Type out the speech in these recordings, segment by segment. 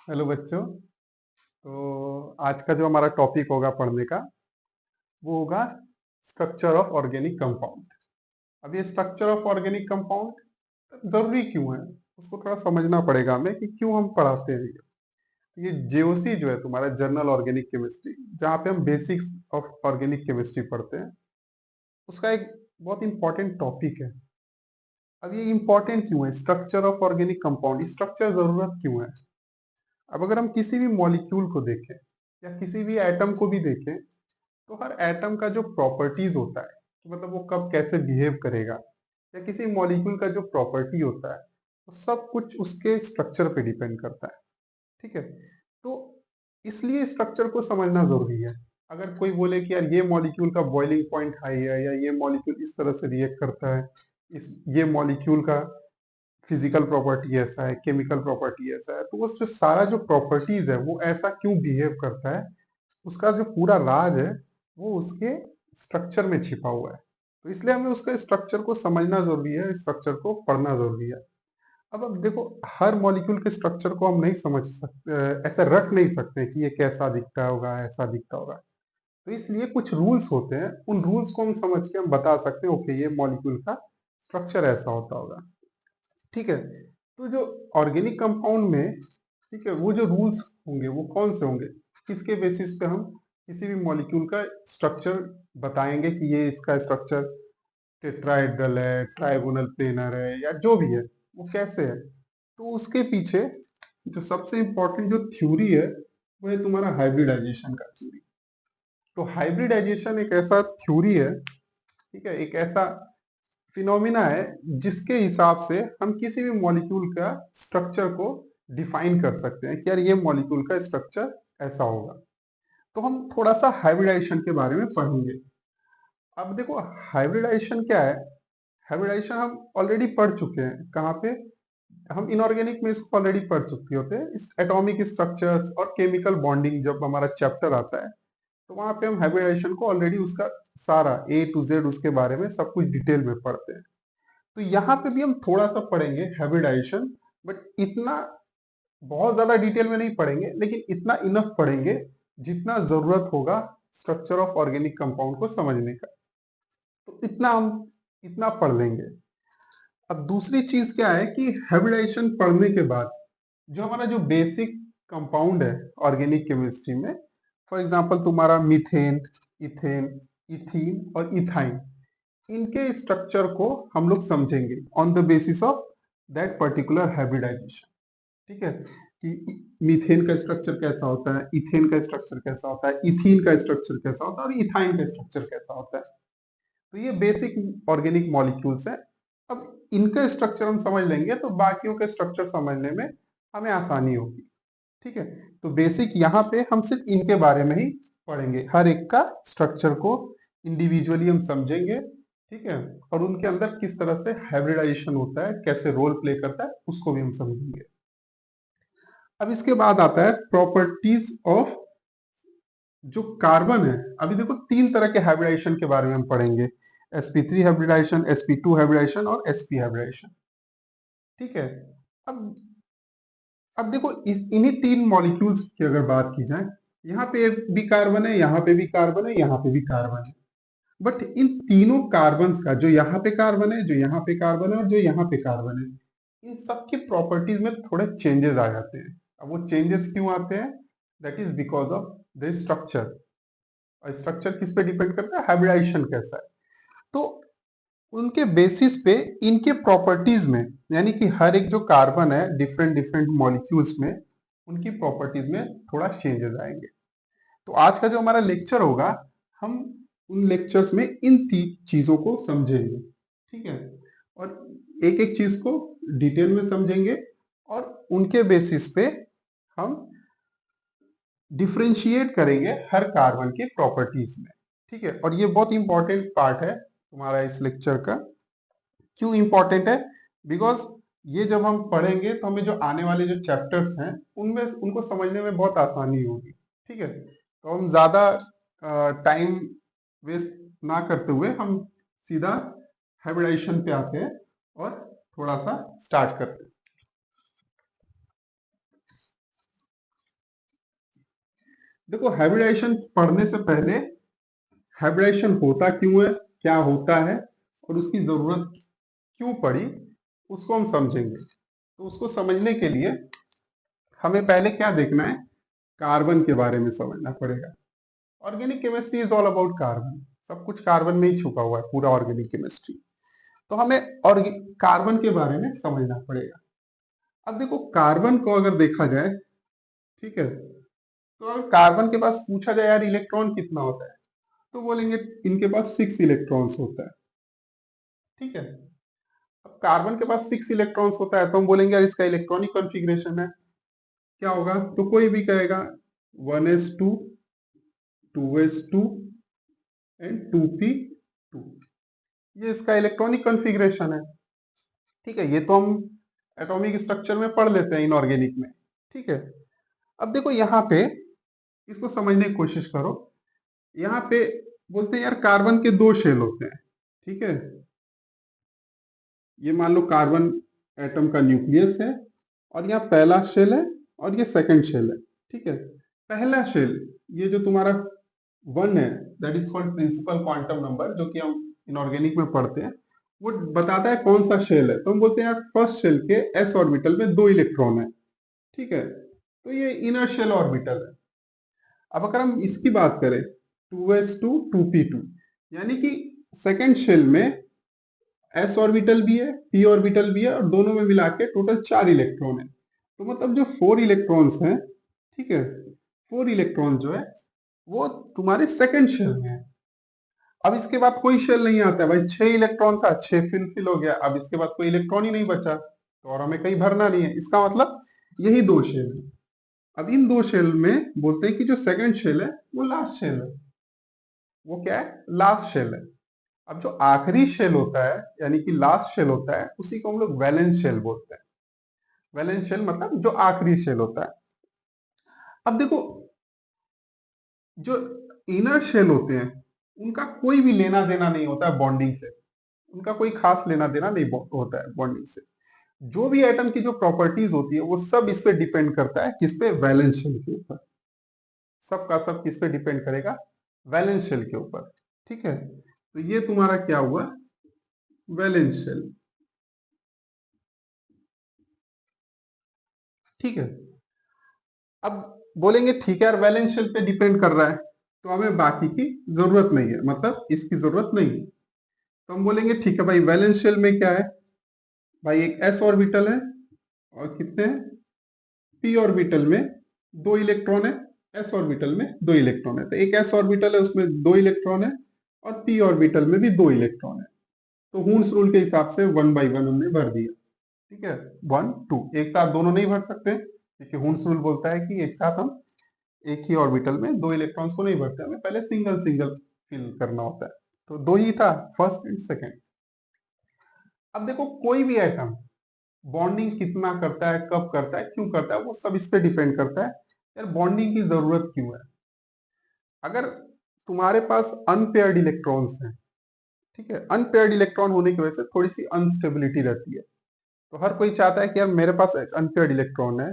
Hello बच्चों। तो आज का जो हमारा टॉपिक होगा पढ़ने का वो होगा स्ट्रक्चर ऑफ ऑर्गेनिक कंपाउंड। अब ये स्ट्रक्चर ऑफ ऑर्गेनिक कंपाउंड जरूरी क्यों है, उसको थोड़ा समझना पड़ेगा हमें कि क्यों हम पढ़ाते हैं ये जेओसी जो है तुम्हारा जर्नल ऑर्गेनिक केमिस्ट्री, जहाँ पे हम बेसिक्स ऑफ ऑर्गेनिक केमिस्ट्री पढ़ते हैं, उसका एक बहुत इंपॉर्टेंट टॉपिक है। अब ये इंपॉर्टेंट क्यों है structure of organic compound, structure जरूरत क्यों है? अब अगर हम किसी भी मॉलिक्यूल को देखें या किसी भी एटम को भी देखें, तो हर एटम का जो प्रॉपर्टीज होता है कि मतलब वो कब कैसे बिहेव करेगा, या किसी मॉलिक्यूल का जो प्रॉपर्टी होता है, वो सब कुछ उसके स्ट्रक्चर पे डिपेंड करता है। ठीक है, तो इसलिए स्ट्रक्चर को समझना जरूरी है। अगर कोई बोले कि यार ये मॉलिक्यूल का बॉइलिंग पॉइंट हाई है, या ये मॉलिक्यूल इस तरह से रिएक्ट करता है, इस ये मॉलिक्यूल का फिजिकल प्रॉपर्टी ऐसा है, केमिकल प्रॉपर्टी ऐसा है, तो वो जो सारा जो प्रॉपर्टीज है वो ऐसा क्यों बिहेव करता है, उसका जो पूरा राज है वो उसके स्ट्रक्चर में छिपा हुआ है। तो इसलिए हमें उसका स्ट्रक्चर को समझना जरूरी है, स्ट्रक्चर को पढ़ना जरूरी है। अब देखो, हर मॉलिक्यूल के स्ट्रक्चर को हम नहीं समझ सकते, ऐसे रख नहीं सकते कि ये कैसा दिखता होगा, ऐसा दिखता होगा। तो इसलिए कुछ रूल्स होते हैं, उन रूल्स को हम समझ के हम बता सकते हैं ओके ये मॉलिक्यूल का स्ट्रक्चर ऐसा होता होगा। ठीक है, तो जो ऑर्गेनिक कंपाउंड में, ठीक है, वो जो रूल्स होंगे वो कौन से होंगे, किसके बेसिस पे हम किसी भी मॉलिक्यूल का स्ट्रक्चर बताएंगे कि ये इसका स्ट्रक्चर टेट्राहेड्रल है, ट्राइगोनल प्लेनर है, या जो भी है वो कैसे है। तो उसके पीछे जो सबसे इंपॉर्टेंट जो थ्योरी है वो है तुम्हारा हाइब्रिडाइजेशन का थ्योरी। तो हाइब्रिडाइजेशन एक ऐसा थ्योरी है, ठीक है, एक ऐसा फिनोमिना है जिसके हिसाब से हम किसी भी मॉलिक्यूल का स्ट्रक्चर को डिफाइन कर सकते हैं कि यार ये मॉलिक्यूल का स्ट्रक्चर ऐसा होगा। तो हम थोड़ा सा हाइब्रिडाइजेशन के बारे में पढ़ेंगे। अब देखो, हाइब्रिडाइजेशन क्या है? हाइब्रिडाइजेशन हम ऑलरेडी पढ़ चुके हैं। कहाँ पे? हम इनऑर्गेनिक में इसको ऑलरेडी पढ़ चुके होते हैं। इस एटॉमिक स्ट्रक्चर्स और केमिकल बॉन्डिंग जब हमारा चैप्टर आता है, तो वहां पे हम हाइब्रिडाइजेशन को ऑलरेडी उसका सारा A to Z उसके बारे में सब कुछ डिटेल में पढ़ते हैं। तो यहाँ पे भी हम थोड़ा सा पढ़ेंगे हाइब्रिडाइजेशन, बट इतना बहुत ज्यादा डिटेल में नहीं पढ़ेंगे, लेकिन इतना इनफ पढ़ेंगे जितना जरूरत होगा स्ट्रक्चर ऑफ ऑर्गेनिक कंपाउंड को समझने का। तो इतना हम इतना पढ़ लेंगे। अब दूसरी चीज क्या है कि हाइब्रिडाइजेशन पढ़ने के बाद जो हमारा जो बेसिक कंपाउंड है ऑर्गेनिक केमिस्ट्री में, फॉर एग्जांपल तुम्हारा मीथेन, इथेन, इथीन और इथाइन, इनके स्ट्रक्चर को हम लोग समझेंगे on the basis of that particular hybridization. ठीक है, कि मीथेन का स्ट्रक्चर कैसा होता है, इथेन का स्ट्रक्चर कैसा होता है, इथीन का स्ट्रक्चर कैसा होता है, और इथाइन का स्ट्रक्चर कैसा होता है। तो ये बेसिक ऑर्गेनिक मॉलिक्यूल्स हैं। अब इनका स्ट्रक्चर हम समझ लेंगे तो बाकियों के स्ट्रक्चर समझने में हमें आसानी होगी। ठीक है, तो बेसिक यहाँ पे हम सिर्फ इनके बारे में ही पढ़ेंगे, हर एक का स्ट्रक्चर को इंडिविजुअली हम समझेंगे। ठीक है, और उनके अंदर किस तरह से हाइब्रिडाइजेशन होता है, कैसे रोल प्ले करता है, उसको भी हम समझेंगे। अब इसके बाद आता है प्रॉपर्टीज ऑफ जो कार्बन है। अभी देखो, तीन तरह के हाइब्रिडाइजेशन के बारे में हम पढ़ेंगे: sp3 हाइब्रिडाइजेशन, sp2 हाइब्रिडाइजेशन और sp हाइब्रिडाइजेशन। ठीक है, अब अब देखो, इन्हीं तीन मॉलिक्यूल्स की अगर बात की जाए, यहाँ पे भी कार्बन है, यहाँ पे भी कार्बन है, यहाँ पे भी कार्बन है। बट इन तीनों कार्बन का, जो यहाँ पे कार्बन है, जो यहाँ पे कार्बन है और जो यहाँ पे कार्बन है, इन सब की प्रॉपर्टीज में थोड़े चेंजेस आ जाते हैं। अब वो चेंजेस क्यों आते हैं? That is because of the structure. और स्ट्रक्चर किस पे डिपेंड करता है? हाइब्रिडाइजेशन कैसा है। तो उनके बेसिस पे इनके प्रॉपर्टीज में, यानी कि हर एक जो कार्बन है डिफरेंट डिफरेंट मॉलिक्यूल्स में, उनकी प्रॉपर्टीज में थोड़ा चेंजेस आएंगे। तो आज का जो हमारा लेक्चर होगा, हम उन लेक्चर्स में इन तीन चीजों को समझेंगे। ठीक है, और एक एक चीज को डिटेल में समझेंगे, और उनके बेसिस पे हम डिफरेंशिएट करेंगे हर कार्बन के प्रॉपर्टीज में। ठीक है, और ये बहुत इंपॉर्टेंट पार्ट है तुम्हारा इस लेक्चर का। क्यों इंपॉर्टेंट है? बिकॉज ये जब हम पढ़ेंगे तो हमें जो आने वाले जो चैप्टर्स हैं उनमें उनको समझने में बहुत आसानी होगी। ठीक है, तो हम ज्यादा टाइम वेस्ट ना करते हुए हम सीधा हाइब्रिडाइजेशन पे आते हैं और थोड़ा सा स्टार्ट करते हैं। देखो हाइब्रिडाइजेशन पढ़ने से पहले हाइब्रिडाइजेशन होता क्यों है, क्या होता है और उसकी जरूरत क्यों पड़ी, उसको हम समझेंगे। तो उसको समझने के लिए हमें पहले क्या देखना है, कार्बन के बारे में समझना पड़ेगा। Organic chemistry is all about carbon, सब कुछ कार्बन में ही छुपा हुआ है, पूरा ऑर्गेनिक केमिस्ट्री। तो हमें और कार्बन के बारे में समझना पड़ेगा। अब देखो कार्बन को अगर देखा जाए, ठीक है, तो अगर कार्बन के पास पूछा जाए यार इलेक्ट्रॉन कितना होता है, तो बोलेंगे इनके पास 6 इलेक्ट्रॉन्स होता है। ठीक है, अब कार्बन के पास 6 इलेक्ट्रॉन्स होता है तो हम बोलेंगे यार इसका इलेक्ट्रॉनिक कॉन्फ़िगरेशन है, क्या होगा, तो कोई भी कहेगा 1s2, 2s2 एंड 2p2, ये इसका इलेक्ट्रॉनिक कॉन्फ़िगरेशन है। ठीक है, ये तो हम एटॉमिक स्ट्रक्चर में पढ़ लेते हैं इनऑर्गेनिक में। ठीक है, अब देखो यहाँ पे इसको समझने की कोशिश करो। यहाँ पे बोलते हैं यार कार्बन के 2 शेल होते हैं। ठीक है, ये मान लो कार्बन एटम का न्यूक्लियस है और यहाँ पहला शेल है और ये सेकंड शेल है। ठीक है, पहला शेल ये जो तुम्हारा 1 है, that is called principal quantum number, जो कि हम इनऑर्गेनिक में पढ़ते हैं, वो बताता है कौन सा शेल है। तो हम बोलते हैं यार फर्स्ट शेल के एस ऑर्बिटल में 2 इलेक्ट्रॉन है। ठीक है, तो ये इनर शेल ऑर्बिटल है। अब अगर हम इसकी बात करें 2s2 2p2, यानी कि सेकंड शेल में एस ऑर्बिटल भी है, पी ऑर्बिटल भी है, और दोनों में मिला के टोटल 4 इलेक्ट्रॉन है। तो मतलब जो 4 इलेक्ट्रॉन्स हैं, ठीक है, 4 इलेक्ट्रॉन जो है वो तुम्हारे सेकंड शेल में है। अब इसके बाद कोई शेल नहीं आता है भाई, 6 इलेक्ट्रॉन था, 6 फिल हो गया, अब इसके बाद कोई इलेक्ट्रॉन ही नहीं बचा, तो और हमें कहीं भरना नहीं है। इसका मतलब यही 2 शेल है। अब इन 2 शेल में बोलते हैं कि जो सेकंड शेल है वो लास्ट शेल है। वो क्या है, लास्ट शेल है। अब जो आखिरी शेल होता है, यानी कि लास्ट शेल होता है, उसी को हम लोग वैलेंस शेल बोलते हैं। वैलेंस शेल मतलब जो आखिरी शेल होता है। अब देखो जो इनर शेल होते हैं उनका कोई भी लेना देना नहीं होता है बॉन्डिंग से, उनका कोई खास लेना देना नहीं होता है बॉन्डिंग से। जो भी एटम की जो प्रॉपर्टीज होती है वो सब इस पे डिपेंड करता है, किस पे, वैलेंस शेल के ऊपर। सब का सब किस पे डिपेंड करेगा, वैलेंस शेल के ऊपर। ठीक है, तो ये तुम्हारा क्या हुआ, वैलेंस शेल। ठीक है, अब बोलेंगे ठीक है यार वैलेंस शेल पे डिपेंड कर रहा है तो हमें बाकी की जरूरत नहीं है, मतलब इसकी जरूरत नहीं है। तो हम बोलेंगे ठीक है भाई, वैलेंस शेल में क्या है भाई, एक एस ऑर्बिटल है और कितने हैं, पी ऑर्बिटल में 2 इलेक्ट्रॉन है, एस ऑर्बिटल में 2 इलेक्ट्रॉन है। तो एक एस ऑर्बिटल है उसमें 2 इलेक्ट्रॉन है और पी ऑर्बिटल में भी 2 इलेक्ट्रॉन है। तो हुन्स रूल के हिसाब से 1 बाई 1 हमने भर दिया। ठीक है, 1 2 एक साथ दोनों नहीं भर सकते, क्योंकि हुन्स रूल बोलता है कि एक साथ हम एक ही ऑर्बिटल में 2 इलेक्ट्रॉन्स को नहीं भरते, हमें पहले सिंगल सिंगल फिल करना होता है। तो 2 ही था, फर्स्ट एंड सेकेंड। अब देखो कोई भी एटम बॉन्डिंग कितना करता है, कब करता है, क्यों करता है, वो सब इस पे डिपेंड करता है यार बॉन्डिंग की जरूरत क्यों है। अगर तुम्हारे पास अनपेयर्ड इलेक्ट्रॉन्स हैं, ठीक है, अनपेयर्ड इलेक्ट्रॉन होने की वजह से थोड़ी सी अनस्टेबिलिटी रहती है। तो हर कोई चाहता है कि यार मेरे पास एक अनपेयर्ड इलेक्ट्रॉन है,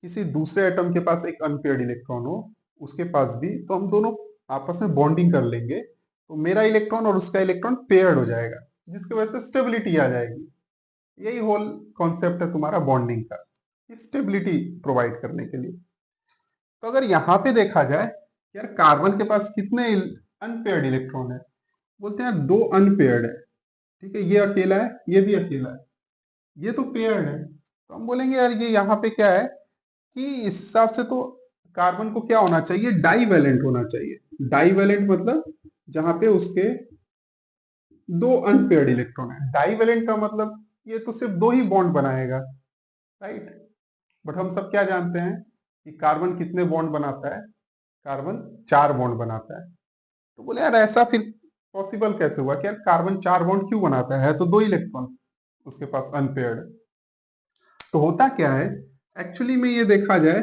किसी दूसरे एटम के पास एक अनपेयर्ड इलेक्ट्रॉन हो, उसके पास भी, तो हम दोनों आपस में बॉन्डिंग कर लेंगे तो मेरा इलेक्ट्रॉन और उसका इलेक्ट्रॉन पेयर्ड हो जाएगा, जिसकी वजह से स्टेबिलिटी आ जाएगी। यही होल कॉन्सेप्ट है तुम्हारा बॉन्डिंग का, स्टेबिलिटी प्रोवाइड करने के लिए। तो अगर यहाँ पे देखा जाए यार कार्बन के पास कितने अनपेयर्ड इलेक्ट्रॉन है, बोलते हैं यार 2 अनपेयर्ड है। ठीक है, ये अकेला है, ये भी अकेला है, ये तो पेयर्ड है। तो हम बोलेंगे यार ये यहाँ पे क्या है कि इस हिसाब से तो कार्बन को क्या होना चाहिए, डाईवैलेंट होना चाहिए। डाईवैलेंट मतलब जहां पे उसके 2 अनपेयर्ड इलेक्ट्रॉन है। डाईवैलेंट का मतलब ये तो सिर्फ 2 ही बॉन्ड बनाएगा, राइट। बट हम सब क्या जानते हैं कि कार्बन कितने बॉन्ड बनाता है, कार्बन 4 बॉन्ड बनाता है। तो बोले यार ऐसा फिर पॉसिबल कैसे हुआ कि यार कार्बन 4 बॉन्ड क्यों बनाता है तो 2 इलेक्ट्रॉन उसके पास अनपेयर्ड। तो होता क्या है, एक्चुअली में ये देखा जाए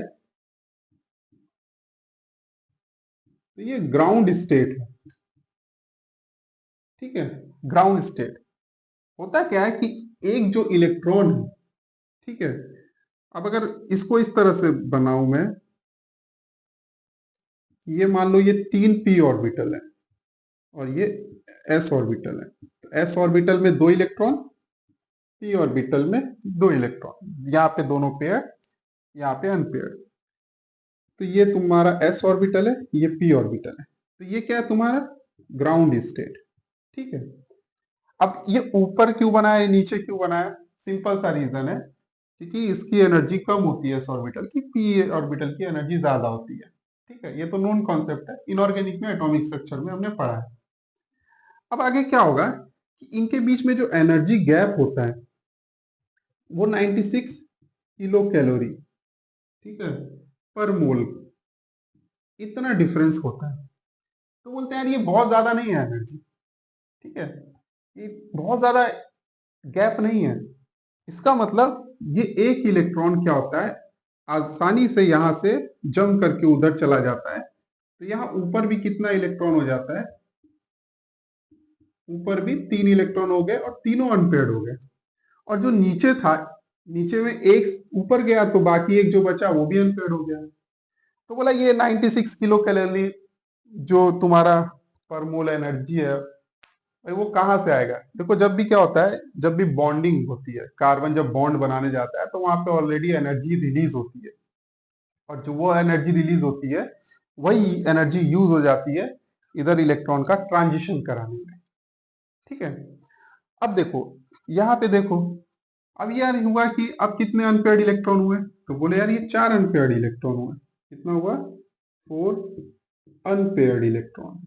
तो ये ग्राउंड स्टेट है। ठीक है, ग्राउंड स्टेट होता क्या है कि एक जो इलेक्ट्रॉन है, ठीक है, अब अगर इसको इस तरह से बनाऊं मैं, ये मान लो ये 3p ऑर्बिटल है और ये s ऑर्बिटल है। तो s ऑर्बिटल में 2 इलेक्ट्रॉन, p ऑर्बिटल में 2 इलेक्ट्रॉन, यहाँ पे दोनों पेयर, यहाँ पे अनपेयर्ड। तो ये तुम्हारा s ऑर्बिटल है, ये p ऑर्बिटल है। तो ये क्या है तुम्हारा ग्राउंड स्टेट। ठीक है। अब ये ऊपर क्यों बना है, नीचे क्यों बना है? सिंपल सा रीजन है, क्योंकि इसकी एनर्जी कम होती है s ऑर्बिटल की, p ऑर्बिटल की एनर्जी ज्यादा होती है। ठीक है, ये तो नोन कॉन्सेप्ट है, इनऑर्गेनिक में एटॉमिक स्ट्रक्चर में हमने पढ़ा है। अब आगे क्या होगा कि इनके बीच में जो एनर्जी गैप होता है वो 96 किलो कैलोरी, ठीक है, पर मोल, इतना डिफरेंस होता है। तो बोलते हैं यार ये बहुत ज्यादा नहीं है एनर्जी। ठीक है, ये बहुत ज्यादा गैप नहीं है। इसका मतलब ये एक इलेक्ट्रॉन क्या होता है, आसानी से यहां से जंप करके उधर चला जाता है। तो यहाँ ऊपर भी कितना इलेक्ट्रॉन हो जाता है, ऊपर भी 3 इलेक्ट्रॉन हो गए और तीनों अनपेयर्ड हो गए। और जो नीचे था, नीचे में एक ऊपर गया तो बाकी एक जो बचा वो भी अनपेयर्ड हो गया। तो बोला ये 96 किलो कैलोरी जो तुम्हारा पर मोल एनर्जी है, भाई वो कहाँ से आएगा? देखो जब भी क्या होता है, जब भी बॉन्डिंग होती है, कार्बन जब बॉन्ड बनाने जाता है तो वहां पे ऑलरेडी एनर्जी रिलीज होती है, और जो वो एनर्जी रिलीज होती है वही एनर्जी यूज हो जाती है इधर इलेक्ट्रॉन का ट्रांजिशन कराने में। ठीक है। अब देखो यहाँ पे देखो, अब यार हुआ कि अब कितने अनपेयर्ड इलेक्ट्रॉन हुए? तो बोले यार ये 4 अनपेयर्ड इलेक्ट्रॉन हुए। कितना हुआ? 4 अनपेयर्ड इलेक्ट्रॉन।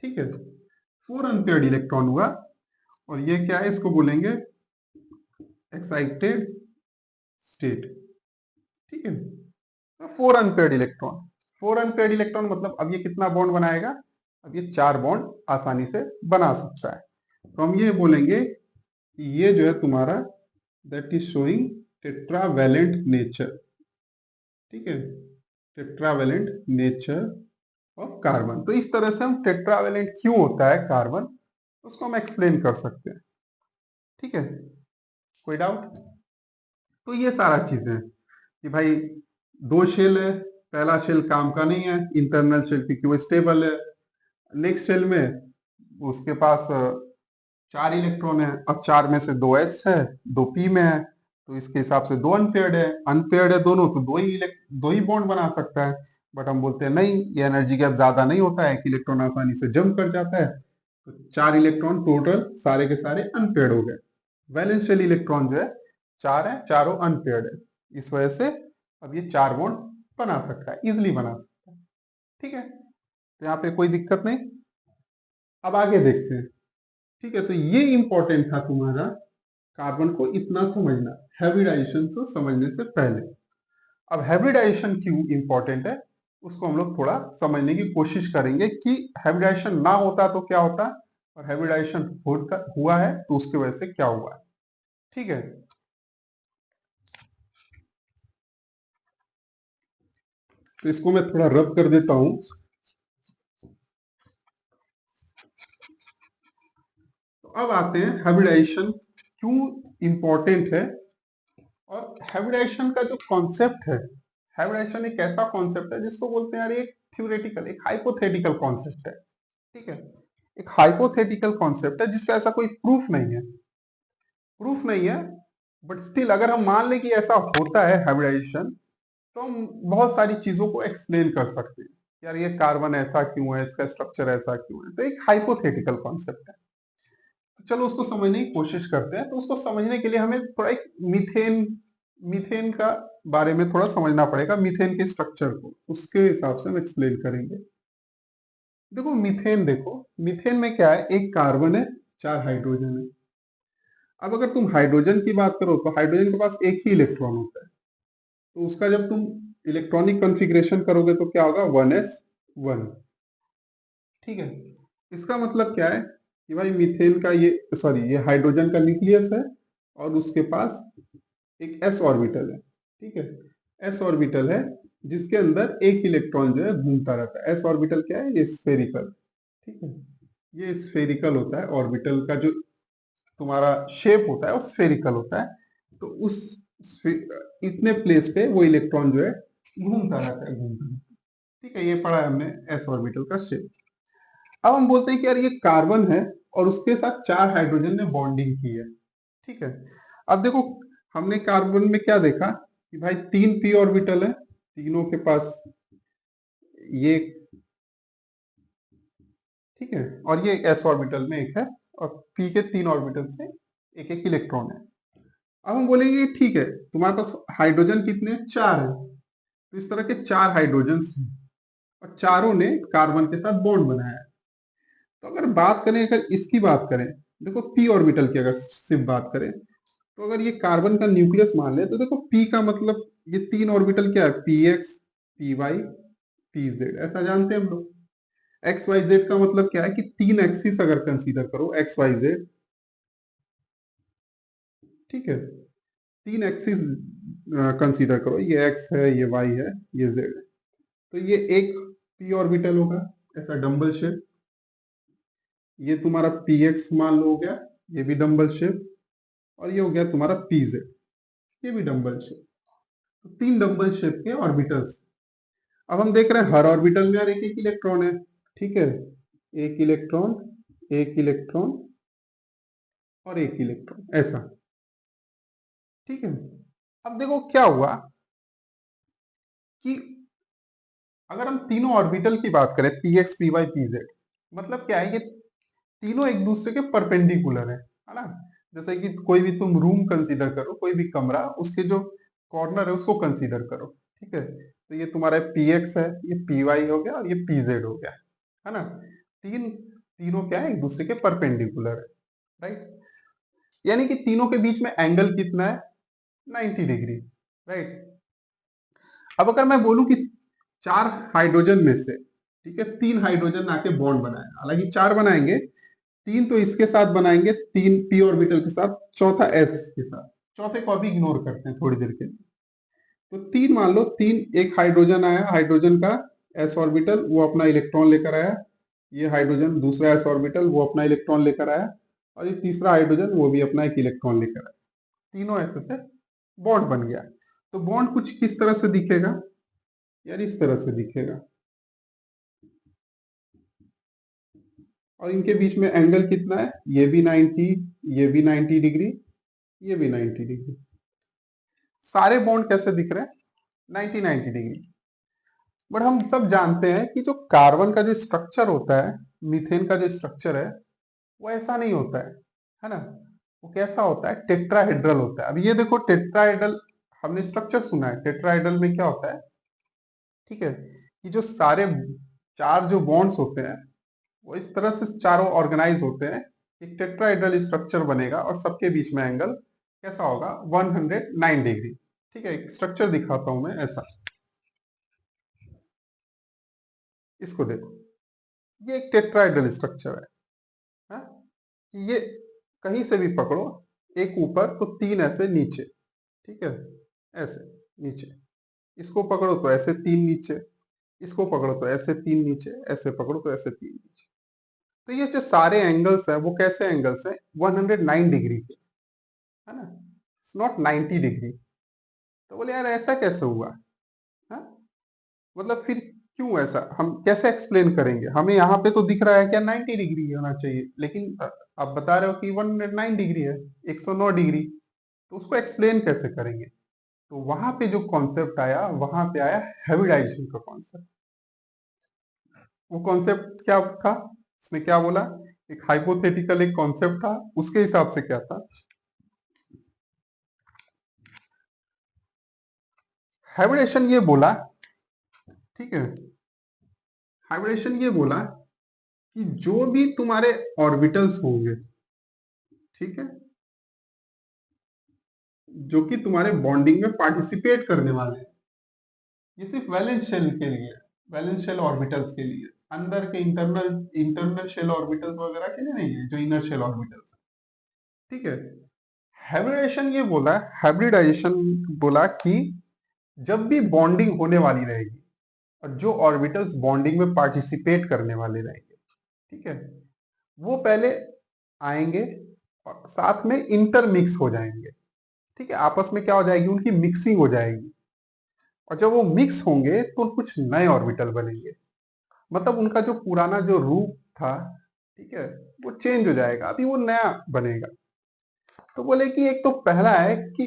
ठीक है, 4 अनपेयर्ड इलेक्ट्रॉन हुआ। और ये क्या है, इसको बोलेंगे एक्साइटेड स्टेट। ठीक है, तो 4 अनपेयर्ड इलेक्ट्रॉन, 4 अनपेयर्ड इलेक्ट्रॉन मतलब अब ये कितना बॉन्ड बनाएगा? अब ये 4 बॉन्ड आसानी से बना सकता है। तो हम ये बोलेंगे कि ये जो है तुम्हारा that is showing tetravalent nature. ठीक है, टेट्रावैलेंट नेचर ऑफ कार्बन। तो इस तरह से हम टेट्रावैलेंट क्यों होता है कार्बन, उसको हम एक्सप्लेन कर सकते हैं। ठीक है, कोई डाउट? तो ये सारा चीजें कि भाई 2 शेल है, पहला शेल काम का नहीं है, इंटरनल शेल, क्योंकि वो स्टेबल है। नेक्स्ट शेल में उसके पास 4 इलेक्ट्रॉन है, अब 4 में से 2 s है, 2 p में है, तो इसके हिसाब से 2 अनपेयर्ड है। अनपेयर्ड है दोनों, तो दो ही बॉन्ड बना सकता है। बट हम बोलते हैं नहीं, ये एनर्जी गैप ज्यादा नहीं होता है, एक इलेक्ट्रॉन आसानी से जंप कर जाता है। तो 4 इलेक्ट्रॉन टोटल सारे के सारे अनपेयर्ड हो गए। वैलेंस शेल इलेक्ट्रॉन जो है 4 है, चारों अनपेयर्ड है। इस वजह से अब ये 4 बॉन्ड बना सकता है, इजिली बना सकता है। ठीक है, तो यहाँ पे कोई दिक्कत नहीं। अब आगे देखते हैं। ठीक है, तो ये इंपॉर्टेंट था तुम्हारा कार्बन को इतना समझना, हाइब्रिडाइजेशन को समझने से पहले। अब हाइब्रिडाइजेशन क्यों इंपॉर्टेंट है उसको हम लोग थोड़ा समझने की कोशिश करेंगे कि हाइब्रिडाइजेशन ना होता तो क्या होता, और हाइब्रिडाइजेशन होता हुआ है तो उसकी वजह से क्या हुआ है। ठीक है, तो इसको मैं थोड़ा रब कर देता हूं। तो अब आते हैं हाइब्रिडाइजेशन क्यों इंपॉर्टेंट है। और हाइब्रिडाइजेशन का जो कॉन्सेप्ट है, हाइब्रिडाइजेशन एक ऐसा कॉन्सेप्ट है जिसको बोलते हैं यार एक थ्योरेटिकल, एक हाइपोथेटिकल कॉन्सेप्ट है। ठीक है, एक हाइपोथेटिकल कॉन्सेप्ट है जिसका ऐसा कोई प्रूफ नहीं है, प्रूफ नहीं है। बट स्टिल अगर हम मान लें कि ऐसा होता है हाइब्रिडाइजेशन, तो हम बहुत सारी चीजों को एक्सप्लेन कर सकते हैं। यार ये कार्बन ऐसा क्यों है, इसका स्ट्रक्चर ऐसा क्यों है। तो एक हाइपोथेटिकल कॉन्सेप्ट है। तो चलो उसको समझने की कोशिश करते हैं। तो उसको समझने के लिए हमें थोड़ा एक मीथेन, मीथेन का बारे में थोड़ा समझना पड़ेगा, मीथेन के स्ट्रक्चर को उसके हिसाब से हम एक्सप्लेन करेंगे। देखो मीथेन, देखो मीथेन में क्या है, एक कार्बन है, 4 हाइड्रोजन है। अब अगर तुम हाइड्रोजन की बात करो तो हाइड्रोजन के पास एक ही इलेक्ट्रॉन होता है। तो उसका जब तुम इलेक्ट्रॉनिक कॉन्फ़िगरेशन करोगे तो क्या होगा, 1s1। ठीक है, इसका मतलब क्या है कि भाई मीथेन का ये, सॉरी ये हाइड्रोजन का न्यूक्लियस है और उसके पास एक s ऑर्बिटल है। ठीक है, s ऑर्बिटल है जिसके अंदर एक इलेक्ट्रॉन जो है घूमता रहता है। s ऑर्बिटल क्या है, ये स्फेरिकल। ठीक है, ये स्फेरिकल होता है, ऑर्बिटल का जो तुम्हारा शेप होता है वो स्फेरिकल होता है। तो उस इतने प्लेस पे वो इलेक्ट्रॉन जो है घूमता रहता है, घूमता रहता है। ठीक है, ये पढ़ा है हमने एस ऑर्बिटल का शेप। अब हम बोलते हैं कि यार ये कार्बन है और उसके साथ 4 हाइड्रोजन ने बॉन्डिंग की है। ठीक है, अब देखो हमने कार्बन में क्या देखा कि भाई 3 पी ऑर्बिटल है, तीनों के पास ये, ठीक है, और ये एस ऑर्बिटल में एक है, और पी के 3 ऑर्बिटल से एक एक इलेक्ट्रॉन है। अब हम बोलेंगे ठीक है, तुम्हारे पास हाइड्रोजन कितने हैं? 4 है, तो इस तरह के 4 हाइड्रोजन हैं और चारों ने कार्बन के साथ बॉन्ड बनाया है। तो अगर बात करें, अगर इसकी बात करें, देखो पी ऑर्बिटल की अगर सिर्फ बात करें, तो अगर ये कार्बन का न्यूक्लियस मान ले, तो देखो पी का मतलब ये 3 ऑर्बिटल क्या है? P X, P Y, P Z, ऐसा जानते हैं हम लोग। एक्स वाई जेड का मतलब क्या है कि 3 एक्सिस अगर कंसीडर करो, एक्स वाई जेड, ठीक है, 3 एक्सिस कंसीडर करो, ये एक्स है, ये वाई है, ये जेड है, तो ये एक पी ऑर्बिटल होगा, ऐसा डंबल शेप। ये तुम्हारा पी एक्स मान लो हो गया, ये भी डंबल शेप, और ये हो गया तुम्हारा पी जेड, ये भी डंबल शेप। तो 3 डंबल शेप के ऑर्बिटल्स। अब हम देख रहे हैं हर ऑर्बिटल में यार एक एक इलेक्ट्रॉन है, ठीक है, एक इलेक्ट्रॉन, एक इलेक्ट्रॉन और एक इलेक्ट्रॉन, ऐसा। ठीक है, अब देखो क्या हुआ कि अगर हम तीनों ऑर्बिटल की बात करें, P X, P Y, P Z, मतलब क्या है, ये तीनों एक दूसरे के परपेंडिकुलर है ना। जैसे कि कोई भी तुम रूम कंसीडर करो, कोई भी कमरा, उसके जो कॉर्नर है उसको कंसीडर करो, ठीक है, तो ये तुम्हारा पी एक्स है, ये पी वाई हो गया और ये पी जेड हो गया, है ना। तीनों क्या है? एक दूसरे के परपेंडिकुलर है, राइट। यानी कि तीनों के बीच में एंगल कितना है? 90 डिग्री, राइट। अब अगर मैं बोलूं कि 4 हाइड्रोजन में से, ठीक है, 3 हाइड्रोजन आके बॉन्ड बनाए, हालांकि 4 बनाएंगे, 3 तो इसके साथ बनाएंगे, 3 पी ऑर्बिटल के साथ, चौथा एस के साथ, चौथे को अभी इग्नोर करते हैं थोड़ी देर के लिए। तो 3 मान लो, 3, एक हाइड्रोजन आया, हाइड्रोजन का एस ऑर्बिटल, वो अपना इलेक्ट्रॉन लेकर आया, ये हाइड्रोजन दूसरा एस ऑर्बिटल, वो अपना इलेक्ट्रॉन लेकर आया, और ये तीसरा हाइड्रोजन, वो भी अपना एक इलेक्ट्रॉन लेकर आया, तीनों ऐसे से बॉन्ड बन गया। तो बॉन्ड कुछ किस तरह से दिखेगा यार? इस तरह से दिखेगा, और इनके बीच में एंगल कितना है? ये भी 90, ये भी 90 डिग्री, ये भी 90 डिग्री। सारे बॉन्ड कैसे दिख रहे हैं? 90 डिग्री। बट हम सब जानते हैं कि जो कार्बन का जो स्ट्रक्चर होता है, मीथेन का जो स्ट्रक्चर है, वो ऐसा नहीं होता है ना। वो कैसा होता है? टेट्राहेड्रल होता है। अब ये देखो टेट्राहेड्रल, हमने स्ट्रक्चर सुना है, टेट्राहेड्रल में क्या होता है, ठीक है, कि जो सारे 4 जो बॉन्ड्स होते हैं, वो इस तरह से चारों ऑर्गेनाइज होते हैं, एक टेट्राहेड्रल स्ट्रक्चर बनेगा, और सबके बीच में एंगल कैसा होगा? 109 डिग्री। ठीक है, एक स्ट्रक्चर दिखाता हूं मैं ऐसा, इसको देखो, ये एक टेट्राहेड्रल स्ट्रक्चर है, कि ये कहीं से भी पकड़ो, एक ऊपर तो 3 ऐसे नीचे, ठीक है, ऐसे नीचे, इसको पकड़ो तो ऐसे 3 नीचे, इसको पकड़ो तो ऐसे 3 नीचे, ऐसे पकड़ो तो ऐसे 3 नीचे। तो ये जो सारे एंगल्स है, वो कैसे एंगल्स है? 109 डिग्री के, है ना, इट्स नॉट 90 डिग्री। तो बोले यार ऐसा कैसे हुआ? है, मतलब फिर क्यों ऐसा, हम कैसे एक्सप्लेन करेंगे? हमें यहाँ पे तो दिख रहा है क्या 90 डिग्री होना चाहिए, लेकिन आप बता रहे हो कि 109 डिग्री है, 109 डिग्री, तो उसको एक्सप्लेन कैसे करेंगे? तो वहां पे जो कॉन्सेप्ट आया, वहां पे आया हाइब्रिडाइजेशन का कॉन्सेप्ट। वो कॉन्सेप्ट क्या था? उसने क्या बोला? एक हाइपोथेटिकल एक कॉन्सेप्ट था, उसके हिसाब से क्या था, हाइब्रिडेशन ये बोला, ठीक है, हाइब्रिडेशन ये बोला कि जो भी तुम्हारे ऑर्बिटल्स होंगे, ठीक है, जो कि तुम्हारे बॉन्डिंग में पार्टिसिपेट करने वाले हैं, ये सिर्फ वैलेंस शेल के लिए है, वैलेंस शेल ऑर्बिटल्स के लिए, अंदर के इंटरनल इंटरनल शेल ऑर्बिटल्स वगैरह के लिए नहीं है, जो इनर शेल ऑर्बिटल्स, ठीक है। हाइब्रिडेशन ये बोला, हाइब्रिडाइजेशन बोला कि जब भी बॉन्डिंग होने वाली रहेगी, और जो ऑर्बिटल्स बॉन्डिंग में पार्टिसिपेट करने वाले रहेंगे, ठीक है, वो पहले आएंगे और साथ में इंटरमिक्स हो जाएंगे, ठीक है, आपस में क्या हो जाएगी? उनकी मिक्सिंग हो जाएगी, और जब वो मिक्स होंगे तो कुछ नए ऑर्बिटल बनेंगे। मतलब उनका जो पुराना जो रूप था, ठीक है, वो चेंज हो जाएगा, अभी वो नया बनेगा। तो बोले कि एक तो पहला है कि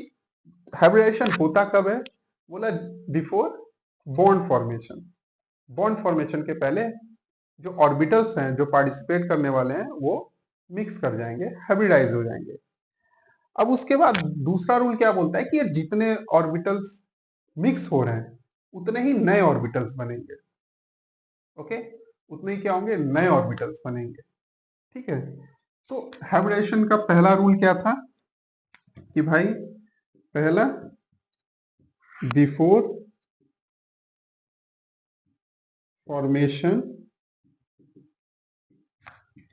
हाइब्रिडेशन होता कब है, बोला before bond formation. Bond formation के पहले जो ऑर्बिटल्स हैं जो पार्टिसिपेट करने वाले हैं वो मिक्स कर जाएंगे, हाइब्रिडाइज हो जाएंगे। अब उसके बाद दूसरा रूल क्या बोलता है कि ये जितने ऑर्बिटल्स मिक्स हो रहे हैं उतने ही नए ऑर्बिटल्स बनेंगे। ओके, उतने ही क्या होंगे, नए ऑर्बिटल्स बनेंगे। ठीक है, तो हाइब्रिडेशन का पहला रूल क्या था कि भाई पहला बिफोर फॉर्मेशन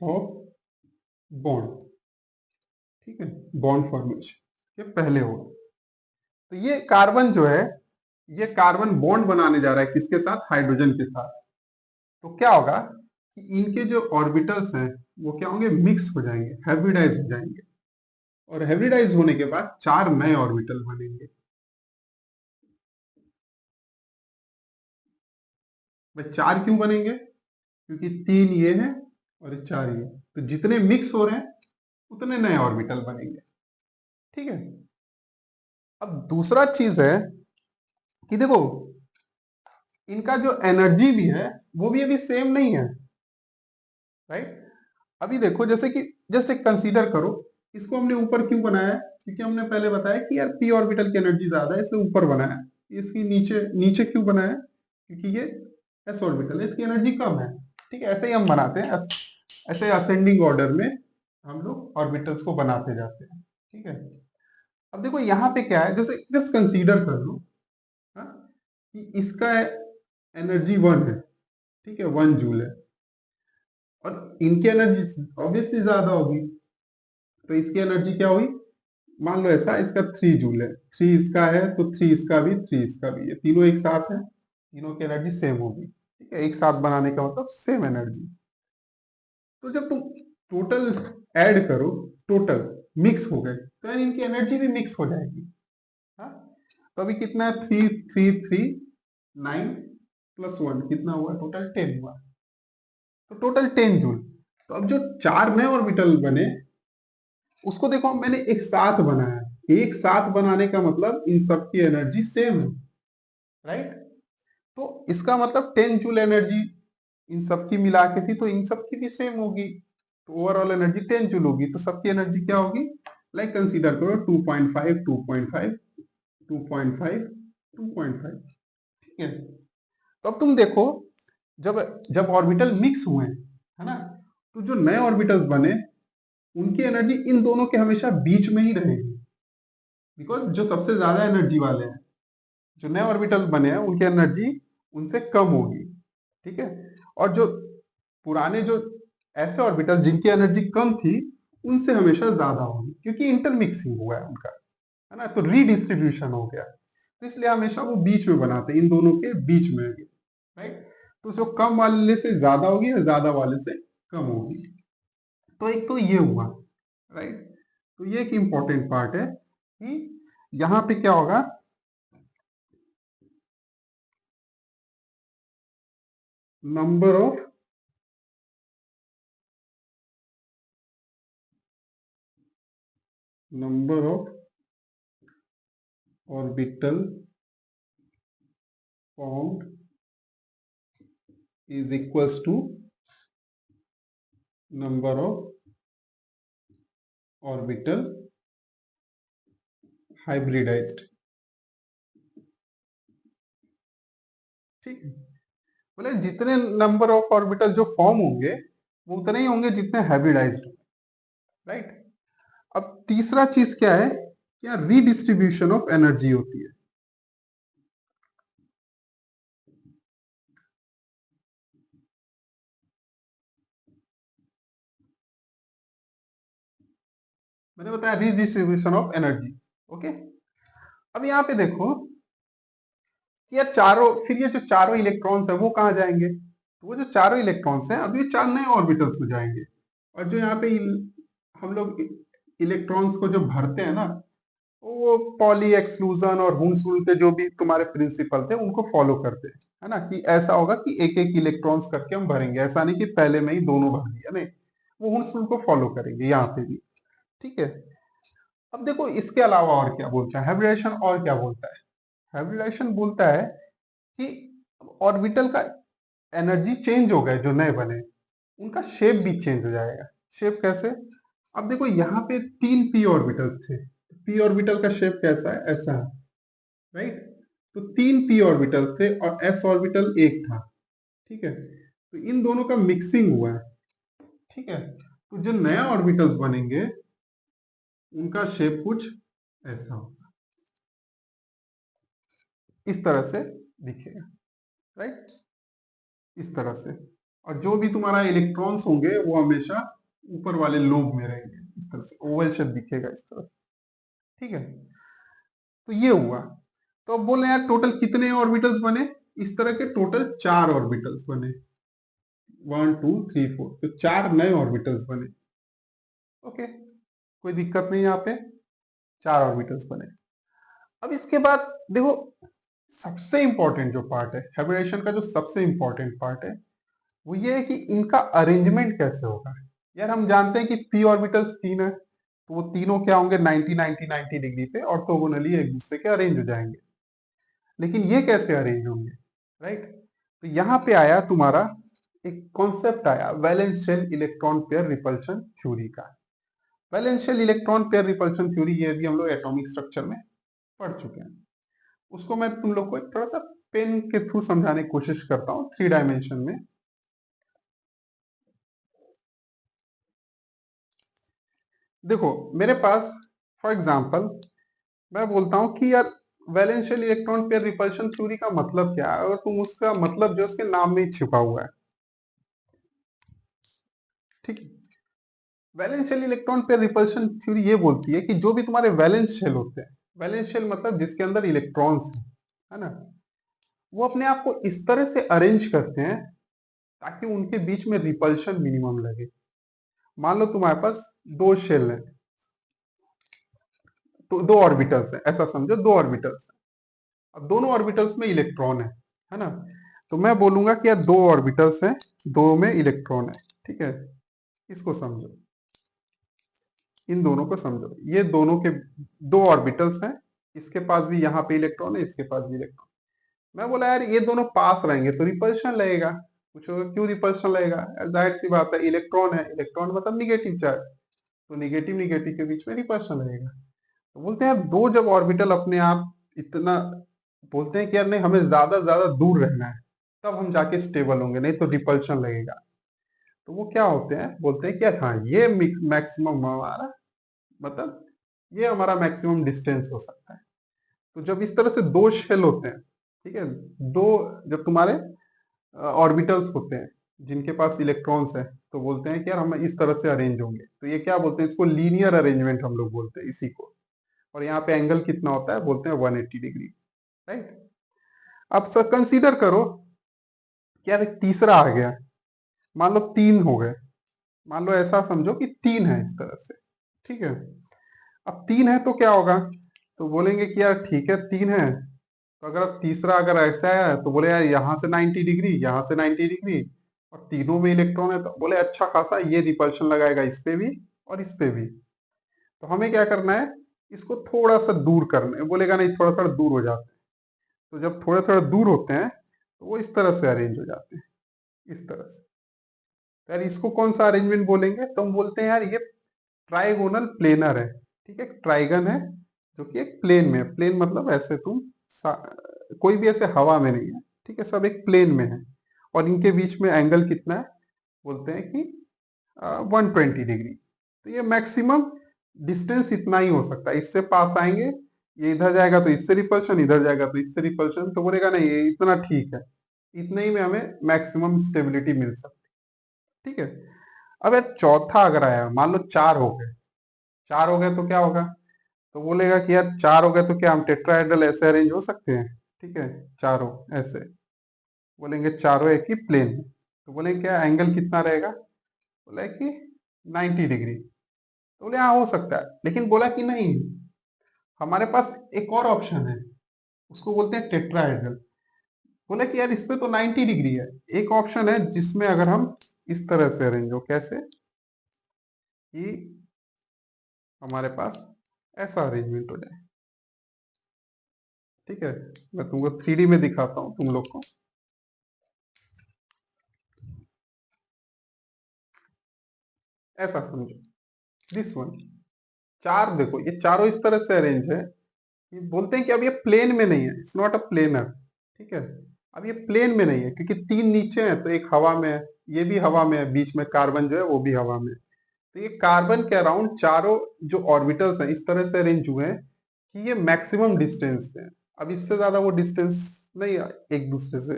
ऑफ बॉन्ड, ठीक है, बॉन्ड फॉर्मेशन ये पहले होगा। तो ये कार्बन जो है, ये कार्बन बॉन्ड बनाने जा रहा है किसके साथ, हाइड्रोजन के साथ। तो क्या होगा कि इनके जो ऑर्बिटल्स हैं वो क्या होंगे, मिक्स हो जाएंगे, हाइब्रिडाइज हो जाएंगे। और हाइब्रिडाइज होने के बाद चार नए ऑर्बिटल बनेंगे। भाई चार क्यों बनेंगे, क्योंकि तीन ये है और चार ये, तो जितने मिक्स हो रहे हैं उतने नए ऑर्बिटल बनेंगे। ठीक है, अब दूसरा चीज है कि देखो इनका जो एनर्जी भी है वो भी अभी सेम नहीं है, राइट। अभी देखो जैसे कि जस्ट एक कंसीडर करो, इसको हमने ऊपर क्यों बनाया है, क्योंकि हमने पहले बताया कि यार पी ऑर्बिटल की एनर्जी ज्यादा है इसलिए ऊपर बनाया है। इसकी नीचे नीचे क्यों बनाया है, क्योंकि ये एस ऑर्बिटल है, इसकी एनर्जी कम है। ठीक है, ऐसे ही हम बनाते हैं, ऐसे असेंडिंग ऑर्डर में हम लोग ऑर्बिटल्स को बनाते जाते हैं। ठीक है, अब देखो यहाँ पे क्या है, जैसे जस्ट कंसीडर कर लो, हाँ, कि इसका एनर्जी वन है, ठीक है, 1 जूल है, और इनकी एनर्जी ऑब्वियसली ज्यादा होगी, तो इसकी एनर्जी क्या हुई, मान लो ऐसा, इसका 3 जूल है, थ्री इसका है तो थ्री इसका भी, थ्री इसका भी, ये तीनों एक साथ है, तीनों की एनर्जी सेम होगी। ठीक है, एक साथ बनाने का मतलब सेम एनर्जी। तो जब तुम टोटल ऐड करो, टोटल मिक्स हो गए, तो यानी इनकी एनर्जी भी मिक्स हो जाएगी। हाँ, तो अभी कितना है, 3 3 3 9 प्लस 1 कितना हुआ, टोटल 10 हुआ, तो टोटल 10 जूल। तो अब जो चार नए ऑर्बिटल बने उसको देखो मैंने एक साथ बनाया है। एक साथ बनाने का मतलब इन सब की एनर्जी सेम है, राइट। तो इसका मतलब 10 जूल एनर्जी इन सब की मिला के थी, तो इन सब की भी सेम होगी, तो ओवरऑल एनर्जी 10 जूल होगी। तो सबकी एनर्जी क्या होगी, लाइक कंसीडर करो 2.5 2.5 2.5 2.5। ठीक है, तो अब तुम देखो जब जब ऑर्बिटल मिक्स हुए है ना, तो जो नए ऑर्बिटल्स बने उनकी एनर्जी इन दोनों के हमेशा बीच में ही रहेगी, बिकॉज जो सबसे ज्यादा एनर्जी वाले हैं, जो नए ऑर्बिटल्स बने हैं उनकी एनर्जी उनसे कम होगी। ठीक है, और जो पुराने जो ऐसे ऑर्बिटल जिनकी एनर्जी कम थी उनसे हमेशा ज्यादा होगी, क्योंकि इंटरमिक्सिंग हुआ है उनका, है ना, तो रीडिस्ट्रीब्यूशन हो गया। तो इसलिए हमेशा वो बीच में बनाते हैं, इन दोनों के बीच में, राइट। तो जो कम वाले से ज्यादा होगी और ज्यादा वाले से कम होगी। तो एक तो ये हुआ, राइट। तो ये एक इंपॉर्टेंट पार्ट है कि यहाँ पे क्या होगा, number of number of orbital formed is equals to number of orbital hybridized. ठीक है, बोले जितने नंबर ऑफ ऑर्बिटल जो फॉर्म होंगे वो उतने ही होंगे जितने हाइब्रिडाइज्ड, राइट। अब तीसरा चीज क्या है, क्या रीडिस्ट्रीब्यूशन ऑफ एनर्जी होती है। मैंने बताया रीडिस्ट्रीब्यूशन ऑफ एनर्जी। ओके, अब यहाँ पे देखो कि यार चारों, फिर ये जो चारों इलेक्ट्रॉन्स है वो कहाँ जाएंगे, तो वो जो चारों इलेक्ट्रॉन्स हैं अब ये चार नए ऑर्बिटल्स में जाएंगे। और जो यहाँ पे हम लोग इलेक्ट्रॉन्स को जो भरते हैं ना, वो पॉली एक्सक्लूजन और हुन्स रूल के जो भी तुम्हारे प्रिंसिपल थे उनको फॉलो करते हैं, है ना, कि ऐसा होगा कि एक एक इलेक्ट्रॉन्स करके हम भरेंगे, ऐसा नहीं कि पहले में ही दोनों भर दिया, नहीं, वो हुन्स रूल को फॉलो करेंगे यहाँ पे भी। ठीक है। अब देखो इसके अलावा और क्या बोलता है हाइब्रिडेशन, और क्या बोलता है हाइब्रिडेशन, बोलता है कि ऑर्बिटल का एनर्जी चेंज हो गए, जो नए बने उनका शेप भी चेंज हो जाएगा। शेप कैसे? अब देखो यहाँ पे 3p ऑर्बिटल्स थे, p ऑर्बिटल का शेप कैसा है, ऐसा है, राइट। तो 3p ऑर्बिटल थे और s ऑर्बिटल एक था। ठीक है, तो इन दोनों का मिक्सिंग हुआ है। ठीक है, तो जो नया ऑर्बिटल्स बनेंगे उनका शेप कुछ ऐसा होगा, इस तरह से दिखेगा, राइट, इस तरह से। और जो भी तुम्हारा इलेक्ट्रॉन्स होंगे वो हमेशा ऊपर वाले लोब में रहेंगे, इस तरह से ओवल शेप दिखेगा, इस तरह से। ठीक है, तो ये हुआ। तो अब बोल रहे हैं यार टोटल कितने ऑर्बिटल्स बने, इस तरह के टोटल 4 ऑर्बिटल्स बने, 1 2 3 4, तो 4 नए ऑर्बिटल्स बने। ओके, कोई दिक्कत नहीं यहाँ पे, 4 ऑर्बिटल्स बने। अब इसके बाद देखो सबसे इंपॉर्टेंट जो पार्ट है हाइब्रिडेशन का, जो सबसे इंपॉर्टेंट पार्ट है वो ये है कि इनका अरेंजमेंट कैसे होगा। यार हम जानते हैं कि p ऑर्बिटल्स 3 है, तो वो तीनों क्या होंगे 90 90 90 डिग्री पे ऑर्थोगोनली एक दूसरे के अरेंज हो जाएंगे। लेकिन ये कैसे अरेंज होंगे, राइट। तो यहाँ पे आया तुम्हारा एक कॉन्सेप्ट आया valence shell electron pair repulsion theory का। Valence shell electron pair repulsion theory ये भी हम लोग एटॉमिक स्ट्रक्चर में पढ़ चुके हैं। उसको मैं तुम लोग को एक थोड़ा सा पेन के थ्रू समझाने की कोशिश करता हूँ 3 डायमेंशन में। देखो मेरे पास फॉर एग्जांपल मैं बोलता हूं कि यार वैलेंशियल इलेक्ट्रॉन पेयर रिपल्शन थ्योरी का मतलब क्या है, और तुम उसका मतलब जो उसके नाम में ही छिपा हुआ है। ठीक है, वैलेंशियल इलेक्ट्रॉन पेयर रिपल्शन थ्योरी ये बोलती है कि जो भी तुम्हारे वैलेंस शेल होते हैं, वैलेंस शेल मतलब जिसके अंदर इलेक्ट्रॉन्स है ना, वो अपने आप को इस तरह से अरेंज करते हैं ताकि उनके बीच में रिपल्शन मिनिमम लगे। मान लो तुम्हारे पास 2 शेल है, तो 2 ऑर्बिटल्स है, ऐसा समझो 2 ऑर्बिटल्स। अब दोनों ऑर्बिटल्स में इलेक्ट्रॉन है ना, तो मैं बोलूंगा कि यार 2 ऑर्बिटल्स हैं, दो में इलेक्ट्रॉन है। ठीक है, इसको समझो, इन दोनों को समझो, ये दोनों के 2 ऑर्बिटल्स हैं, इसके पास भी यहाँ पे इलेक्ट्रॉन है, इसके पास भी इलेक्ट्रॉन। मैं बोला यार ये दोनों पास रहेंगे तो रिपल्शन लगेगा। पूछोगे क्यों रिपल्शन लगेगा, यार जाहिर सी बात है, इलेक्ट्रॉन है, इलेक्ट्रॉन मतलब निगेटिव चार्ज, तो निगेटिव निगेटिव के बीच में रिपल्शन लगेगा। तो बोलते हैं यार दो जब ऑर्बिटल अपने आप इतना, बोलते हैं कि यार नहीं हमें ज्यादा ज्यादा दूर रहना है, तब हम जाके स्टेबल होंगे, नहीं तो रिपल्शन लगेगा। तो वो क्या होते हैं, बोलते हैं कि यार हाँ ये मैक्सिमम हमारा, मतलब ये हमारा मैक्सिमम डिस्टेंस हो सकता है। तो जब इस तरह से 2 शेल होते हैं, ठीक है, दो, जब तुम्हारे ऑर्बिटल्स होते हैं जिनके पास इलेक्ट्रॉन्स है, तो बोलते हैं कि यार हम इस तरह से अरेंज होंगे, तो ये क्या बोलते हैं, इसको लीनियर अरेंजमेंट हम लोग बोलते हैं इसी को। और यहाँ पे एंगल कितना होता है, बोलते हैं 180 डिग्री, राइट। अब सर कंसीडर करो कि यार एक तीसरा आ गया, मान लो 3 हो गए, मान लो ऐसा समझो कि 3 है इस तरह से। ठीक है, अब 3 है तो क्या होगा, तो बोलेंगे कि यार ठीक है 3 है, तो अगर अब तीसरा अगर ऐसा है तो बोले यार यहाँ से 90 डिग्री, यहाँ से 90 डिग्री, और तीनों में इलेक्ट्रॉन है, तो बोले अच्छा खासा ये रिपल्शन लगाएगा इस पे भी और इस पे भी। तो हमें क्या करना है, इसको थोड़ा सा दूर करना है, बोलेगा नहीं थोड़ा थोड़ा दूर हो जाते हैं। तो जब थोड़े थोड़े दूर होते हैं तो वो इस तरह से अरेंज हो जाते हैं, इस तरह से। तो यार इसको कौन सा अरेंजमेंट बोलेंगे, तो हम बोलते हैं यार ये ट्राइगोनल प्लेनर है। ठीक है, ट्राइगन है जो कि एक प्लेन में है, प्लेन मतलब ऐसे तुम कोई भी ऐसे हवा में नहीं है, ठीक है, सब एक प्लेन में है। और इनके बीच में एंगल कितना है, बोलते हैं कि 120 डिग्री। तो ये मैक्सिमम डिस्टेंस इतना ही हो सकता है, इससे पास आएंगे, ये इधर जाएगा तो इससे रिपल्शन, इधर जाएगा तो इससे रिपल्शन, तो बोलेगा नहीं ये इतना ठीक है, इतने ही में हमें मैक्सिमम स्टेबिलिटी मिल सकती है। ठीक है, अब यार चौथा अगर आया, मान लो 4 हो गए, 4 हो गए तो क्या होगा, तो बोलेगा कि यार 4 हो गए तो क्या हम टेट्राहेड्रल ऐसे अरेंज हो सकते हैं। ठीक है, चारों ऐसे, बोलेंगे चारों एक ही प्लेन में, तो बोलेंगे क्या एंगल कितना रहेगा, बोला कि 90 डिग्री। तो बोले हाँ हो सकता है, लेकिन बोला कि नहीं, हमारे पास एक और ऑप्शन है, उसको बोलते हैं टेट्राहेड्रल। बोले कि यार इस पे तो 90 डिग्री है। एक ऑप्शन है जिसमें अगर हम इस तरह से अरेंज हो, कैसे कि हमारे पास ऐसा अरेंजमेंट हो जाए। ठीक है, मैं तुमको 3D में दिखाता हूँ तुम लोग को। ऐसा समझो, दिस वन, चार देखो ये चारों इस तरह से अरेंज है। ये बोलते हैं कि अब ये प्लेन में नहीं है, इट्स नॉट अ प्लेनर। ठीक है, अब ये प्लेन में नहीं है क्योंकि तीन नीचे है तो एक हवा में है, ये भी हवा में है, बीच में कार्बन जो है वो भी हवा में है। तो ये कार्बन के अराउंड चारों जो ऑर्बिटल्स हैं इस तरह से अरेंज हुए हैं कि ये मैक्सिमम डिस्टेंस पे है। अब इससे ज्यादा वो डिस्टेंस नहीं एक दूसरे से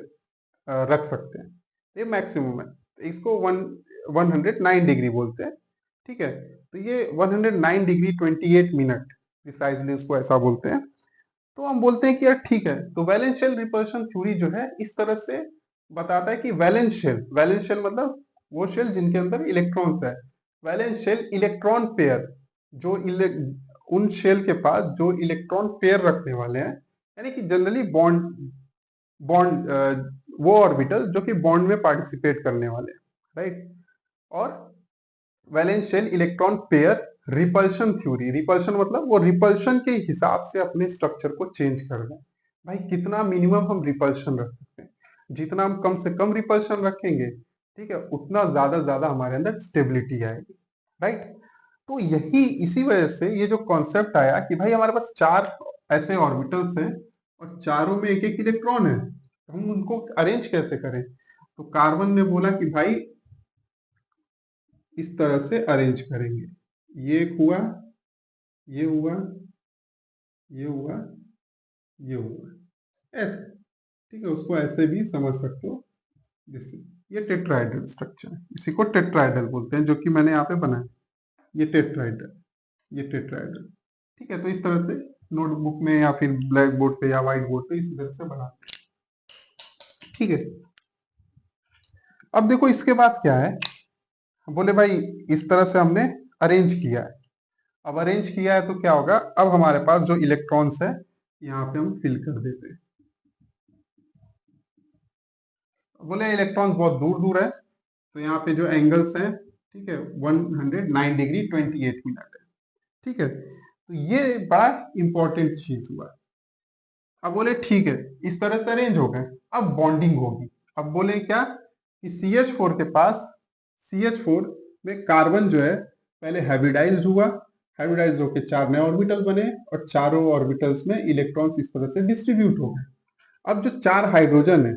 रख सकते हैं, ये मैक्सिमम है। तो इसको 109 डिग्री बोलते हैं। ठीक है, तो ये 109 डिग्री 28 मिनट प्रिसाइजली उसको ऐसा बोलते हैं। तो हम बोलते हैं कि यार ठीक है, तो वैलेंस शेल रिपल्शन थ्योरी जो है इस तरह से बताता है कि वैलेंस शेल मतलब वो शेल जिनके अंदर इलेक्ट्रॉन्स है। वैलेंस शेल इलेक्ट्रॉन पेयर, जो उन शेल के पास जो इलेक्ट्रॉन पेयर रखने वाले हैं, यानी कि जनरली बॉन्ड बॉन्ड वो ऑर्बिटल जो कि बॉन्ड में पार्टिसिपेट करने वाले हैं, राइट। और valence shell electron pair repulsion theory, repulsion मतलब वो रिपल्शन के हिसाब से अपने स्ट्रक्चर को चेंज कर दें। भाई कितना मिनिमम हम रिपल्शन रख सकते हैं, जितना हम कम से कम रिपल्शन रखेंगे, ठीक है, उतना ज्यादा ज्यादा हमारे अंदर स्टेबिलिटी आएगी, राइट। तो यही इसी वजह से ये जो कॉन्सेप्ट आया कि भाई हमारे पास चार ऐसे ऑर्बिटल्स हैं और चारों में एक एक इलेक्ट्रॉन है, तो हम उनको अरेंज कैसे करें। तो कार्बन ने बोला कि भाई इस तरह से अरेंज करेंगे, ये एक हुआ, ये हुआ, ये हुआ, ये हुआ, ऐसे। ठीक है, उसको ऐसे भी समझ सकते हो। जैसे ये टेट्राहेड्रल स्ट्रक्चर है, इसी को टेट्राहेड्रल बोलते हैं, जो कि मैंने यहाँ पे बनाया। ये टेट्राहेड्रल, ये टेट्राहेड्रल। ठीक है, तो इस तरह से नोटबुक में या फिर ब्लैक बोर्ड पे या व्हाइट बोर्ड पे इसी तरह से बना। ठीक है, अब देखो इसके बाद क्या है। बोले भाई इस तरह से हमने अरेंज किया है। अब अरेंज किया है तो क्या होगा, अब हमारे पास जो इलेक्ट्रॉन्स है यहाँ पे हम फिल कर देते हैं। बोले इलेक्ट्रॉन्स बहुत दूर दूर है, तो यहाँ पे जो एंगल्स हैं, ठीक है, 109 डिग्री 28 मिनट है। ठीक है, तो ये बड़ा इंपॉर्टेंट चीज हुआ। अब बोले ठीक है, इस तरह से अरेंज हो गए, अब बॉन्डिंग होगी। अब बोले क्या कि CH4 के पास, CH4 में कार्बन जो है पहले हाइब्रिडाइज्ड हुआ, हाइब्रिडाइज होकर चार नए ऑर्बिटल बने और चारों ऑर्बिटल्स में इलेक्ट्रॉन्स इस तरह से डिस्ट्रीब्यूट हो गए। अब जो चार हाइड्रोजन है,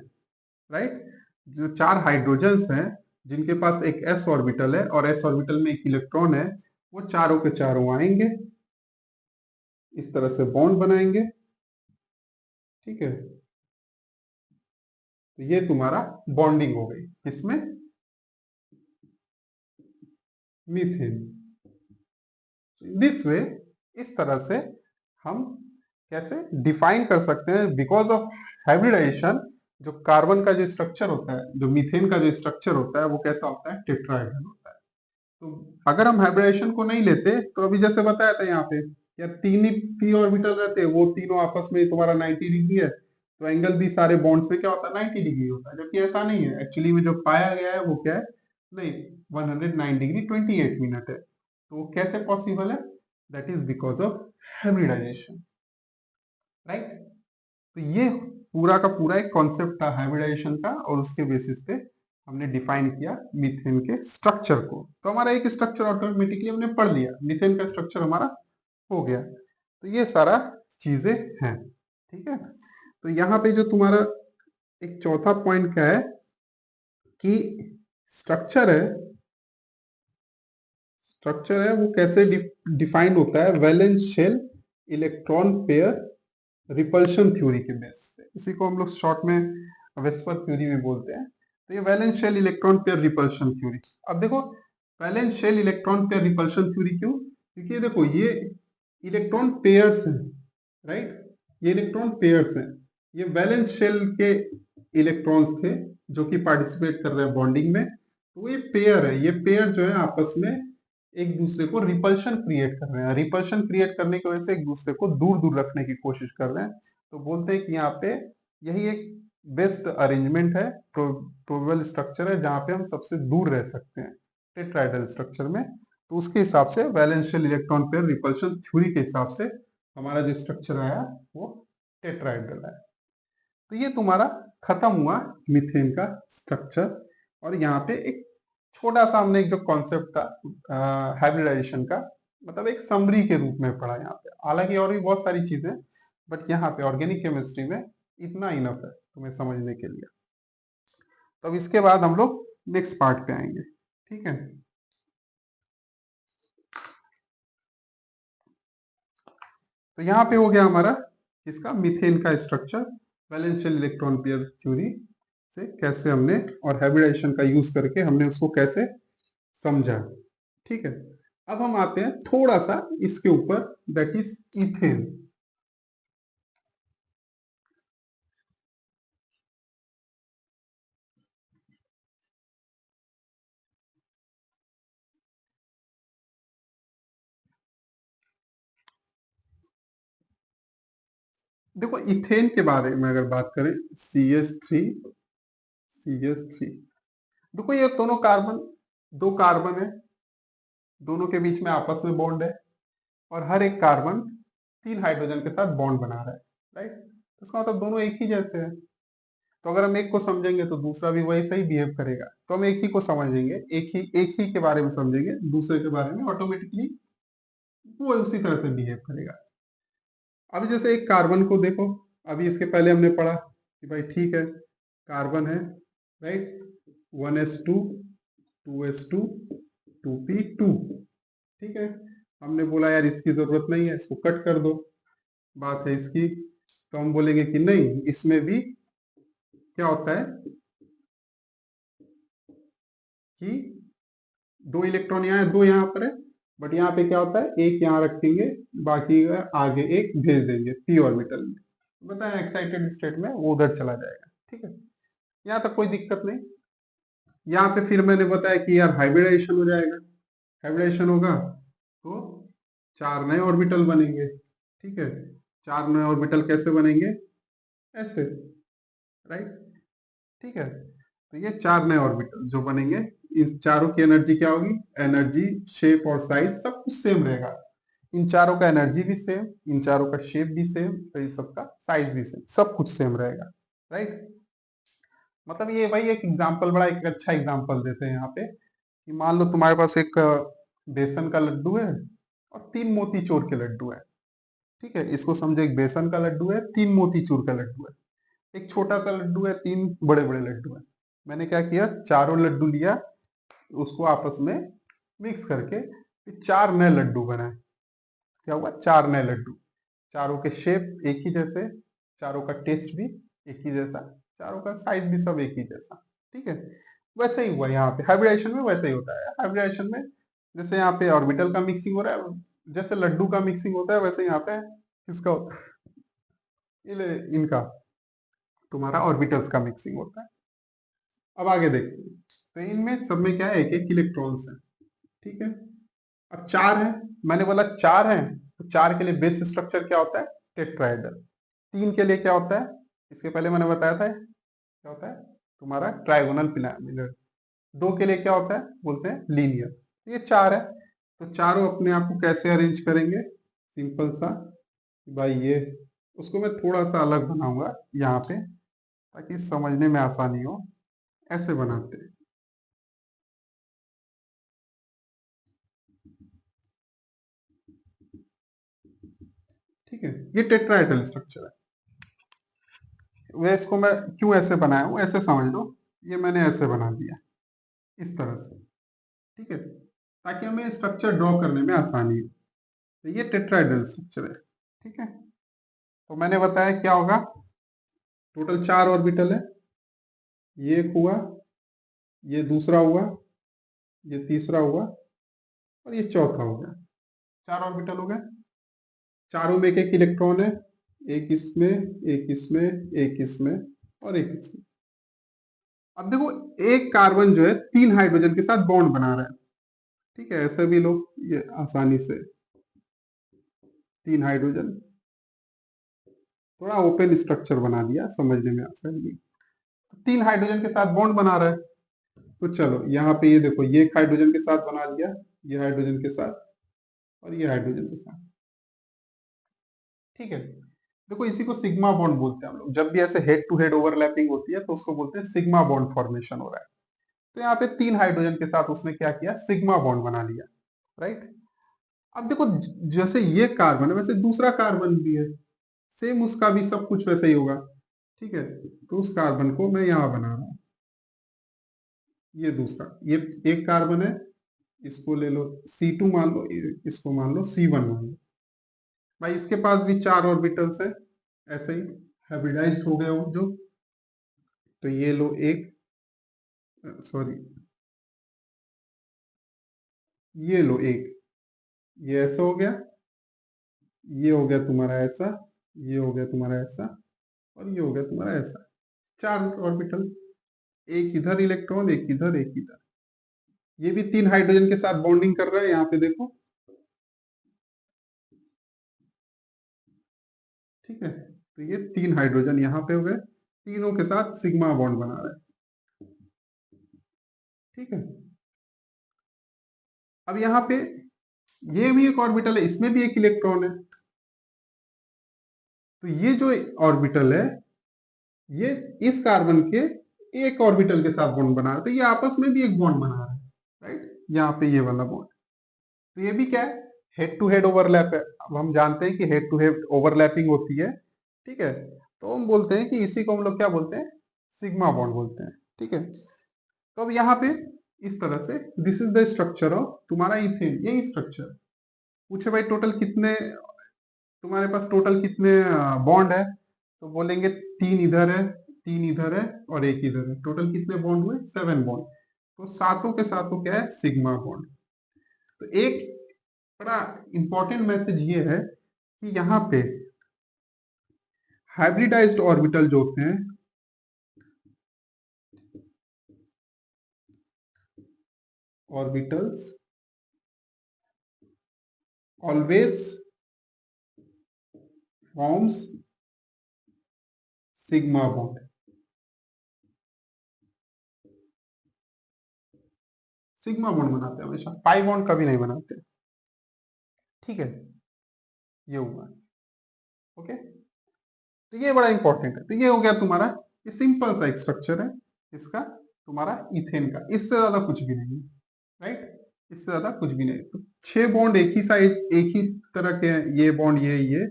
राइट, जो चार हाइड्रोजन्स हैं जिनके पास एक s ऑर्बिटल है और s ऑर्बिटल में एक इलेक्ट्रॉन है, वो चारों के चारों आएंगे, इस तरह से बॉन्ड बनाएंगे। ठीक है, तो ये तुम्हारा बॉन्डिंग हो गई, किसमें, मीथेन। दिस वे, इस तरह से हम कैसे डिफाइन कर सकते हैं, बिकॉज ऑफ हाइब्रिडाइजेशन जो कार्बन का जो स्ट्रक्चर होता है, जो मीथेन का जो स्ट्रक्चर होता है वो कैसा होता है, टेट्राहेड्रल होता है। तो अगर हम हाइब्रिडाइजेशन को नहीं लेते तो अभी जैसे बताया था यहाँ पे, या तीन ही पी ऑर्बिटल रहते हैं, वो तीनों आपस में तुम्हारा 90 डिग्री है, तो एंगल भी सारे बॉन्ड्स में क्या होता है, 90 डिग्री होता है। जबकि ऐसा नहीं है, एक्चुअली में जो पाया गया है वो क्या है, नहीं, 109 डिग्री 28 मिनट है। तो वो कैसे पॉसिबल है, that is because of hybridization, right. तो ये पूरा का पूरा एक कॉन्सेप्ट था हाइब्रिडाइजेशन का, और उसके बेसिस पे हमने डिफाइन किया मीथेन के स्ट्रक्चर को। तो हमारा एक स्ट्रक्चर ऑटोमेटिकली हमने पढ़ लिया, मीथेन का स्ट्रक्चर हमारा हो गया। तो ये सारा चीजें हैं। ठीक है, तो यहाँ पे जो तुम्हारा एक चौथा पॉइंट क्या है कि स्ट्रक्चर है, स्ट्रक्चर है वो कैसे डिफाइन होता है, valence shell electron pair repulsion theory के बेस पे। इसी को हम लोग शॉर्ट में वेस्पर थ्योरी भी बोलते हैं। तो ये valence shell electron pair repulsion theory. अब देखो valence shell electron pair repulsion theory क्यों, क्योंकि ये देखो ये इलेक्ट्रॉन पेयर्स हैं, राइट, ये इलेक्ट्रॉन पेयर्स हैं। ये वैलेंस शेल के इलेक्ट्रॉन्स थे जो कि पार्टिसिपेट कर रहे हैं बॉन्डिंग में। तो ये पेयर है, ये पेयर जो है आपस में एक दूसरे को रिपल्शन क्रिएट कर रहे हैं। रिपल्शन क्रिएट करने की वजह से एक दूसरे को दूर दूर रखने की कोशिश कर रहे हैं। तो बोलते हैं कि यहाँ पे यही एक बेस्ट अरेंजमेंट है, प्रोबेबल स्ट्रक्चर है जहाँ पे हम सबसे दूर रह सकते हैं टेट्राहेड्रल स्ट्रक्चर में। तो उसके हिसाब से वैलेंशियल इलेक्ट्रॉन पेयर रिपल्शन थ्योरी के हिसाब से हमारा जो स्ट्रक्चर आया वो टेट्राहेड्रल है। तो ये तुम्हारा खत्म हुआ मीथेन का स्ट्रक्चर। और यहाँ पे एक छोटा सा हमने एक जो कॉन्सेप्ट था हाइब्रिडाइजेशन का, मतलब एक समरी के रूप में पढ़ा यहाँ पे। हालांकि और भी बहुत सारी चीजें, बट यहाँ पे ऑर्गेनिक केमिस्ट्री में इतना इनफ है तुम्हें समझने के लिए। तो अब इसके बाद हम लोग नेक्स्ट पार्ट पे आएंगे, ठीक है। तो यहाँ पे हो गया हमारा इसका मीथेन का स्ट्रक्चर, वैलेंशियल इलेक्ट्रॉन पेयर थ्योरी से कैसे हमने और हाइब्रिडाइजेशन का यूज करके हमने उसको कैसे समझा, ठीक है। अब हम आते हैं थोड़ा सा इसके ऊपर, दैट इज इथेन। देखो इथेन के बारे में अगर बात करें, CH3 देखो ये दोनों कार्बन, दो कार्बन है, दोनों के बीच में आपस में बॉन्ड है, और हर एक कार्बन 3 हाइड्रोजन के साथ बॉन्ड बना रहा है, राइट। तो इसका मतलब दोनों एक ही जैसे हैं। तो अगर हम एक को समझेंगे तो दूसरा भी वैसे ही बिहेव करेगा। तो हम एक ही को समझेंगे, एक ही के बारे में समझेंगे, दूसरे के बारे में ऑटोमेटिकली वो उसी तरह से बिहेव करेगा। अब जैसे एक कार्बन को देखो, अभी इसके पहले हमने पढ़ा कि भाई ठीक है, कार्बन है, राइट, 1s2 2s2 2p2, ठीक है। हमने बोला यार इसकी जरूरत नहीं है, इसको कट कर दो, बात है इसकी। तो हम बोलेंगे कि नहीं, इसमें भी क्या होता है कि 2 इलेक्ट्रॉन यहाँ है, 2 यहाँ पर है, बट यहाँ पे क्या होता है, एक यहाँ रखेंगे, बाकी का आगे एक भेज देंगे p ऑर्बिटल में, बताया एक्साइटेड स्टेट में वो उधर चला जाएगा, ठीक है। यहाँ तक कोई दिक्कत नहीं। यहाँ पे फिर मैंने बताया कि यार हाइब्रिडाइजेशन हो जाएगा। हाइब्रिडाइजेशन होगा तो 4 नए ऑर्बिटल बनेंगे, ठीक है। 4 नए ऑर्बिटल कैसे बनेंगे, ऐसे, राइट, ठीक है। तो ये 4 नए ऑर्बिटल जो बनेंगे, इन चारों की एनर्जी क्या होगी, एनर्जी, शेप और साइज सब कुछ सेम रहेगा। इन चारों का एनर्जी भी सेम, इन चारों का शेप भी सेम, तो इन सबका साइज भी सेम, सब कुछ सेम रहेगा, राइट। मतलब ये वही एक एग्जांपल, बड़ा एक अच्छा एग्जांपल देते हैं यहाँ पे कि मान लो तुम्हारे पास एक बेसन का लड्डू है और 3 मोतीचूर के लड्डू है, ठीक है। इसको समझो, एक बेसन का लड्डू है, 3 मोतीचूर का लड्डू है, एक छोटा सा लड्डू है, 3 बड़े बड़े लड्डू है। मैंने क्या किया, चारों लड्डू लिया, उसको आपस में मिक्स करके फिर 4 नए लड्डू बनाए। क्या हुआ, 4 नए लड्डू, चारों के शेप एक ही जैसे, चारों का टेस्ट भी एक ही जैसा, चारों का साइज भी सब एक ही जैसा, ठीक है। वैसे ही हुआ यहाँ पे हाइब्रिडाइजेशन में, वैसे ही होता है हाइब्रिडाइजेशन में। जैसे यहाँ पे ऑर्बिटल का मिक्सिंग हो रहा है, जैसे लड्डू का मिक्सिंग होता है, वैसे यहाँ पे किसका होता है, इनका तुम्हारा ऑर्बिटल्स का मिक्सिंग होता है। अब आगे देखते हैं, तो इनमें सब में क्या है, एक एक इलेक्ट्रॉन्स है, ठीक है। अब 4 है, मैंने बोला 4 है, तो 4 के लिए बेस स्ट्रक्चर क्या होता है, टेट्राहेड्रल। 3 के लिए क्या होता है, इसके पहले मैंने बताया था क्या होता है, तुम्हारा ट्राइगोनल पिरामिडल। 2 के लिए क्या होता है, बोलते हैं लीनियर। ये 4 है, तो चारों अपने आप को कैसे अरेंज करेंगे, सिंपल सा भाई, ये उसको मैं थोड़ा सा अलग बनाऊंगा यहाँ पे ताकि समझने में आसानी हो। ऐसे बनाते हैं, ठीक है। ये टेट्राहेड्रल स्ट्रक्चर है। वे इसको मैं क्यों ऐसे बनाया हूँ, ऐसे समझ लो, ये मैंने ऐसे बना दिया इस तरह से, ठीक है, ताकि हमें स्ट्रक्चर ड्रॉ करने में आसानी हो। तो ये टेट्राहेड्रल स्ट्रक्चर है, ठीक है। तो मैंने बताया क्या होगा, टोटल 4 ऑर्बिटल है, ये एक हुआ, ये दूसरा हुआ, ये तीसरा हुआ, और ये चौथा हो गया। 4 ऑर्बिटल हो गए, चारों में एक एक इलेक्ट्रॉन है, एक इसमें, एक इसमें, एक इसमें, और एक इसमें। अब देखो, एक कार्बन जो है 3 हाइड्रोजन के साथ बॉन्ड बना रहा है, ठीक है, ऐसे भी लोग ये आसानी से 3 हाइड्रोजन, थोड़ा ओपन स्ट्रक्चर बना दिया, समझने में आसानी। तो 3 हाइड्रोजन के साथ बॉन्ड बना रहा है, तो चलो यहाँ पे ये देखो, ये एक हाइड्रोजन के साथ बना लिया, ये हाइड्रोजन के साथ और ये हाइड्रोजन के साथ। ठीक है, देखो इसी को सिग्मा बॉन्ड बोलते हैं हम लोग। जब भी ऐसे हेड टू हेड ओवरलैपिंग होती है तो उसको बोलते हैं सिग्मा बॉन्ड फॉर्मेशन हो रहा है। तो यहाँ पे 3 हाइड्रोजन के साथ उसने क्या किया, सिग्मा बॉन्ड बना लिया, राइट। अब देखो जैसे ये कार्बन है वैसे दूसरा कार्बन भी है, सेम उसका भी सब कुछ वैसे ही होगा। ठीक है, तो उस कार्बन को मैं यहाँ बना रहा हूँ, ये दूसरा, ये एक कार्बन है, इसको ले लो C2 मान लो, इसको मान लो C1 मान लो। भाई इसके पास भी 4 ऑर्बिटल्स है, ऐसे ही हाइब्रिडाइज्ड हो गए हो जो। तो ये लो एक, सॉरी ये लो एक, ये ऐसा हो गया, ये हो गया तुम्हारा ऐसा, ये हो गया तुम्हारा ऐसा और ये हो गया तुम्हारा ऐसा। 4 ऑर्बिटल, एक इधर इलेक्ट्रॉन, एक इधर, एक इधर। ये भी 3 हाइड्रोजन के साथ बॉन्डिंग कर रहा है, यहाँ पे देखो। ठीक है, तो ये 3 हाइड्रोजन यहाँ पे हो गए, तीनों के साथ सिग्मा बॉन्ड बना रहा है। ठीक है, अब यहाँ पे ये भी एक ऑर्बिटल है, इसमें भी एक इलेक्ट्रॉन है। तो ये जो ऑर्बिटल है, ये इस कार्बन के एक ऑर्बिटल के साथ बॉन्ड बना रहा है, तो ये आपस में भी एक बॉन्ड बना रहा है, राइट। यहाँ पे ये वाला बॉन्ड, तो ये भी क्या है, हेड टू हेड ओवरलैप है। अब हम जानते हैं कि हेड टू हेड ओवरलैपिंग होती है। ठीक है, तो हम बोलते हैं कि इसी को हम लोग क्या बोलते हैं, सिग्मा बॉन्ड बोलते हैं। ठीक है, तो अब यहाँ पे इस तरह से this is the structure of तुम्हारा इथेन, यही स्ट्रक्चर। पूछे भाई टोटल कितने तुम्हारे पास, टोटल कितने बॉन्ड है, तो बोलेंगे 3 इधर है, 3 इधर है और एक इधर है। टोटल कितने बॉन्ड हुए, 7 बॉन्ड। तो सातों के सातों क्या है, सिग्मा बॉन्ड। तो एक बड़ा इंपॉर्टेंट मैसेज ये है कि यहाँ पे हाइब्रिडाइज्ड ऑर्बिटल जो होते हैं, orbitals always forms sigma bond. Sigma bond बनाते हैं हमेशा, पाई बॉन्ड कभी नहीं बनाते। ठीक है, ये हुआ, ओके। तो ये बड़ा इंपॉर्टेंट है। तो ये हो गया तुम्हारा, ये सिंपल सा एक स्ट्रक्चर है इसका, तुम्हारा इथेन का, इससे ज्यादा कुछ भी नहीं है, राइट। इससे ज्यादा कुछ भी नहीं। तो 6 बॉन्ड एक ही साइड, एक ही तरह के हैं, ये बॉन्ड ये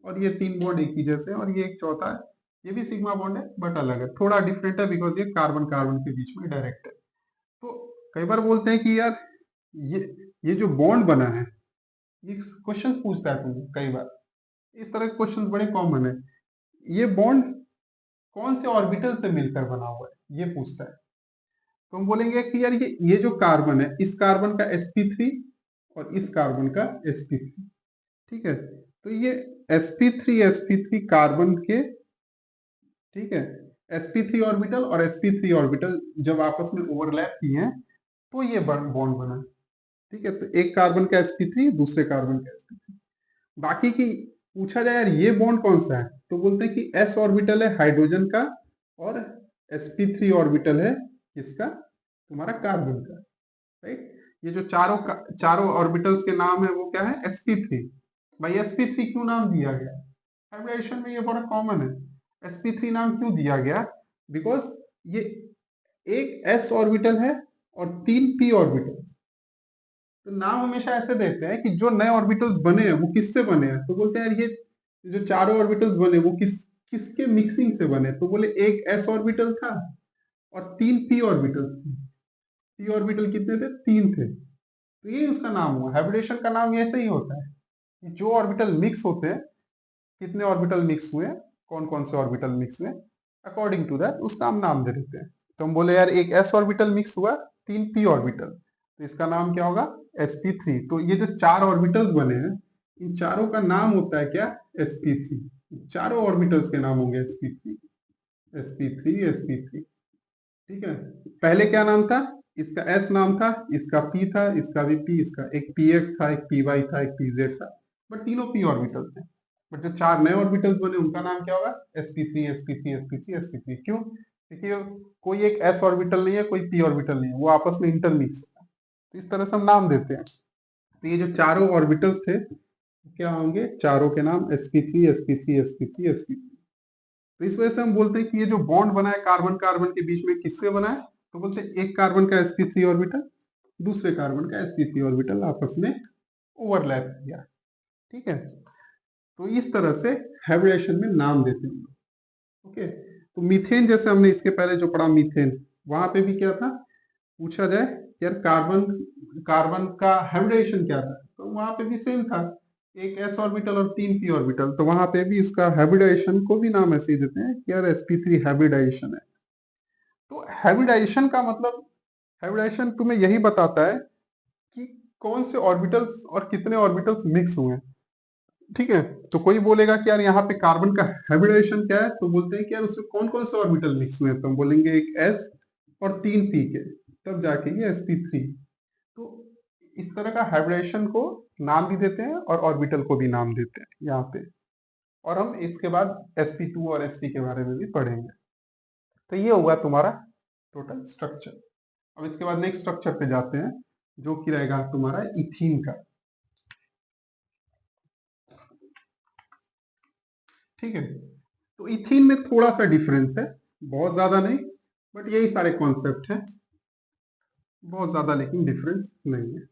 और ये 3 बॉन्ड एक ही जैसे हैं, और ये एक चौथा है, ये भी सिग्मा बॉन्ड है बट अलग है, थोड़ा डिफरेंट है बिकॉज ये कार्बन कार्बन के बीच में डायरेक्ट है। तो कई बार बोलते हैं कि यार ये ये जो बॉन्ड बना है, ये क्वेश्चन पूछता है तुमको कई बार, इस तरह के क्वेश्चन बड़े कॉमन है, ये बॉन्ड कौन से ऑर्बिटल से मिलकर बना हुआ है, ये पूछता है। तो हम बोलेंगे कि यार ये जो कार्बन है, इस कार्बन का sp3 और इस कार्बन का sp3। ठीक है, तो ये sp3 कार्बन के, ठीक है, sp3 ऑर्बिटल और sp3 ऑर्बिटल जब आपस में ओवरलैप किए हैं तो ये बॉन्ड बना। ठीक है, तो एक कार्बन का sp3, दूसरे कार्बन का sp3। बाकी की पूछा जाए यार ये बॉन्ड कौन सा है, तो बोलते हैं कि s ऑर्बिटल है हाइड्रोजन का और sp3 ऑर्बिटल है किसका, तुम्हारा कार्बन का, राइट। ये जो चारों ऑर्बिटल्स के नाम है वो क्या है, sp3। भाई sp3 क्यों नाम दिया गया, हाइब्रिडेशन में ये बड़ा कॉमन है। sp3 नाम क्यों दिया गया, बिकॉज ये एक s ऑर्बिटल है और 3 p ऑर्बिटल। तो नाम हमेशा ऐसे देते हैं कि जो नए ऑर्बिटल्स बने हैं वो किससे बने हैं, तो बोलते हैं यार ये जो चारों ऑर्बिटल्स बने वो किसके मिक्सिंग से बने, तो बोले एक s ऑर्बिटल था और 3 p ऑर्बिटल्स थे। p ऑर्बिटल कितने थे, 3 थे। तो ये उसका नाम हुआ, हाइब्रिडेशन का नाम ऐसे ही होता है कि जो ऑर्बिटल मिक्स होते हैं, कितने ऑर्बिटल मिक्स हुए, कौन कौन से ऑर्बिटल मिक्स हुए, अकॉर्डिंग टू दैट उसका हम नाम दे देते हैं। तो हम बोले यार एक s ऑर्बिटल मिक्स हुआ, 3 p ऑर्बिटल, तो इसका नाम क्या होगा, sp3। तो ये जो 4 ऑर्बिटल्स बने हैं, इन चारों का नाम होता है क्या, sp3। चारों ऑर्बिटल्स के नाम होंगे sp3 sp3 sp3। ठीक है, पहले क्या नाम था, इसका एस नाम था, इसका पी था, इसका भी पी, इसका एक पी एक्स था, एक पी वाई था, एक पी जेड था, बट तीनों पी ऑर्बिटल थे। बट जो चार नए ऑर्बिटल्स बने उनका नाम क्या होगा? sp3 sp3 sp3 sp3। क्यों? क्योंकि कोई एक s ऑर्बिटल नहीं है, कोई p ऑर्बिटल नहीं है, वो आपस में इंटरमिक्स होता है, तो इस तरह से हम नाम देते हैं। तो ये जो चारों ऑर्बिटल्स थे क्या होंगे? चारों के नाम sp3 sp3 sp3 sp3। तो इस वजह से हम बोलते हैं कि ये जो बॉन्ड बना है कार्बन कार्बन के बीच में, किससे बना है? तो बोलते हैं एक कार्बन का sp3 ऑर्बिटल दूसरे कार्बन का sp3 ऑर्बिटल आपस में ओवरलैप किया। ठीक है, तो इस तरह से हाइब्रिडेशन में नाम देते हैं हम लोग। ओके, तो मीथेन जैसे हमने इसके पहले जो पढ़ा मीथेन, वहां पे भी क्या था? पूछा जाए कि यार कार्बन कार्बन का हाइब्रिडेशन क्या था, तो वहां पे भी सेम था, एक s ऑर्बिटल और तीन p ऑर्बिटल। तो वहां पे भी इसका हाइब्रिडाइजेशन को भी नाम ऐसे ही देते हैं कि यार sp3 हाइब्रिडाइजेशन है। तो हाइब्रिडाइजेशन का मतलब, हाइब्रिडाइजेशन तुम्हें यही बताता है कि कौन से ऑर्बिटल्स और कितने ऑर्बिटल्स मिक्स हुए हैं। ठीक है, तो कोई बोलेगा कि यार यहाँ पे कार्बन का हाइब्रिडाइजेशन क्या है, तो बोलते हैं कि यार उसमें कौन कौन से ऑर्बिटल मिक्स हुए हैं, तो हम बोलेंगे एक s और तीन p के, तब जाके ये sp3। तो इस तरह का हाइब्रिडेशन को नाम भी देते हैं और ऑर्बिटल को भी नाम देते हैं यहाँ पे। और हम इसके बाद sp2 और sp के बारे में भी पढ़ेंगे। तो ये हुआ तुम्हारा टोटल स्ट्रक्चर। अब इसके बाद नेक्स्ट स्ट्रक्चर पे जाते हैं, जो कि रहेगा तुम्हारा इथीन का। ठीक है, तो इथीन में थोड़ा सा डिफरेंस है, बहुत ज्यादा नहीं, बट यही सारे कॉन्सेप्ट हैं, बहुत ज्यादा लेकिन डिफरेंस नहीं है।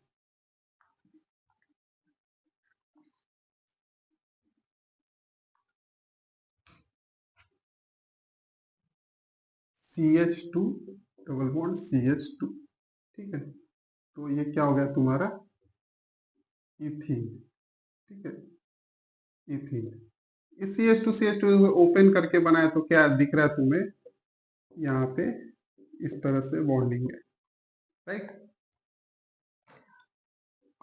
CH2 double bond CH2। ठीक है, तो ये क्या हो गया तुम्हारा? इथीन। ठीक है, इथीन। इस CH2 ओपन करके बनाया तो क्या दिख रहा है तुम्हें? यहाँ पे इस तरह से बॉन्डिंग है, राइट।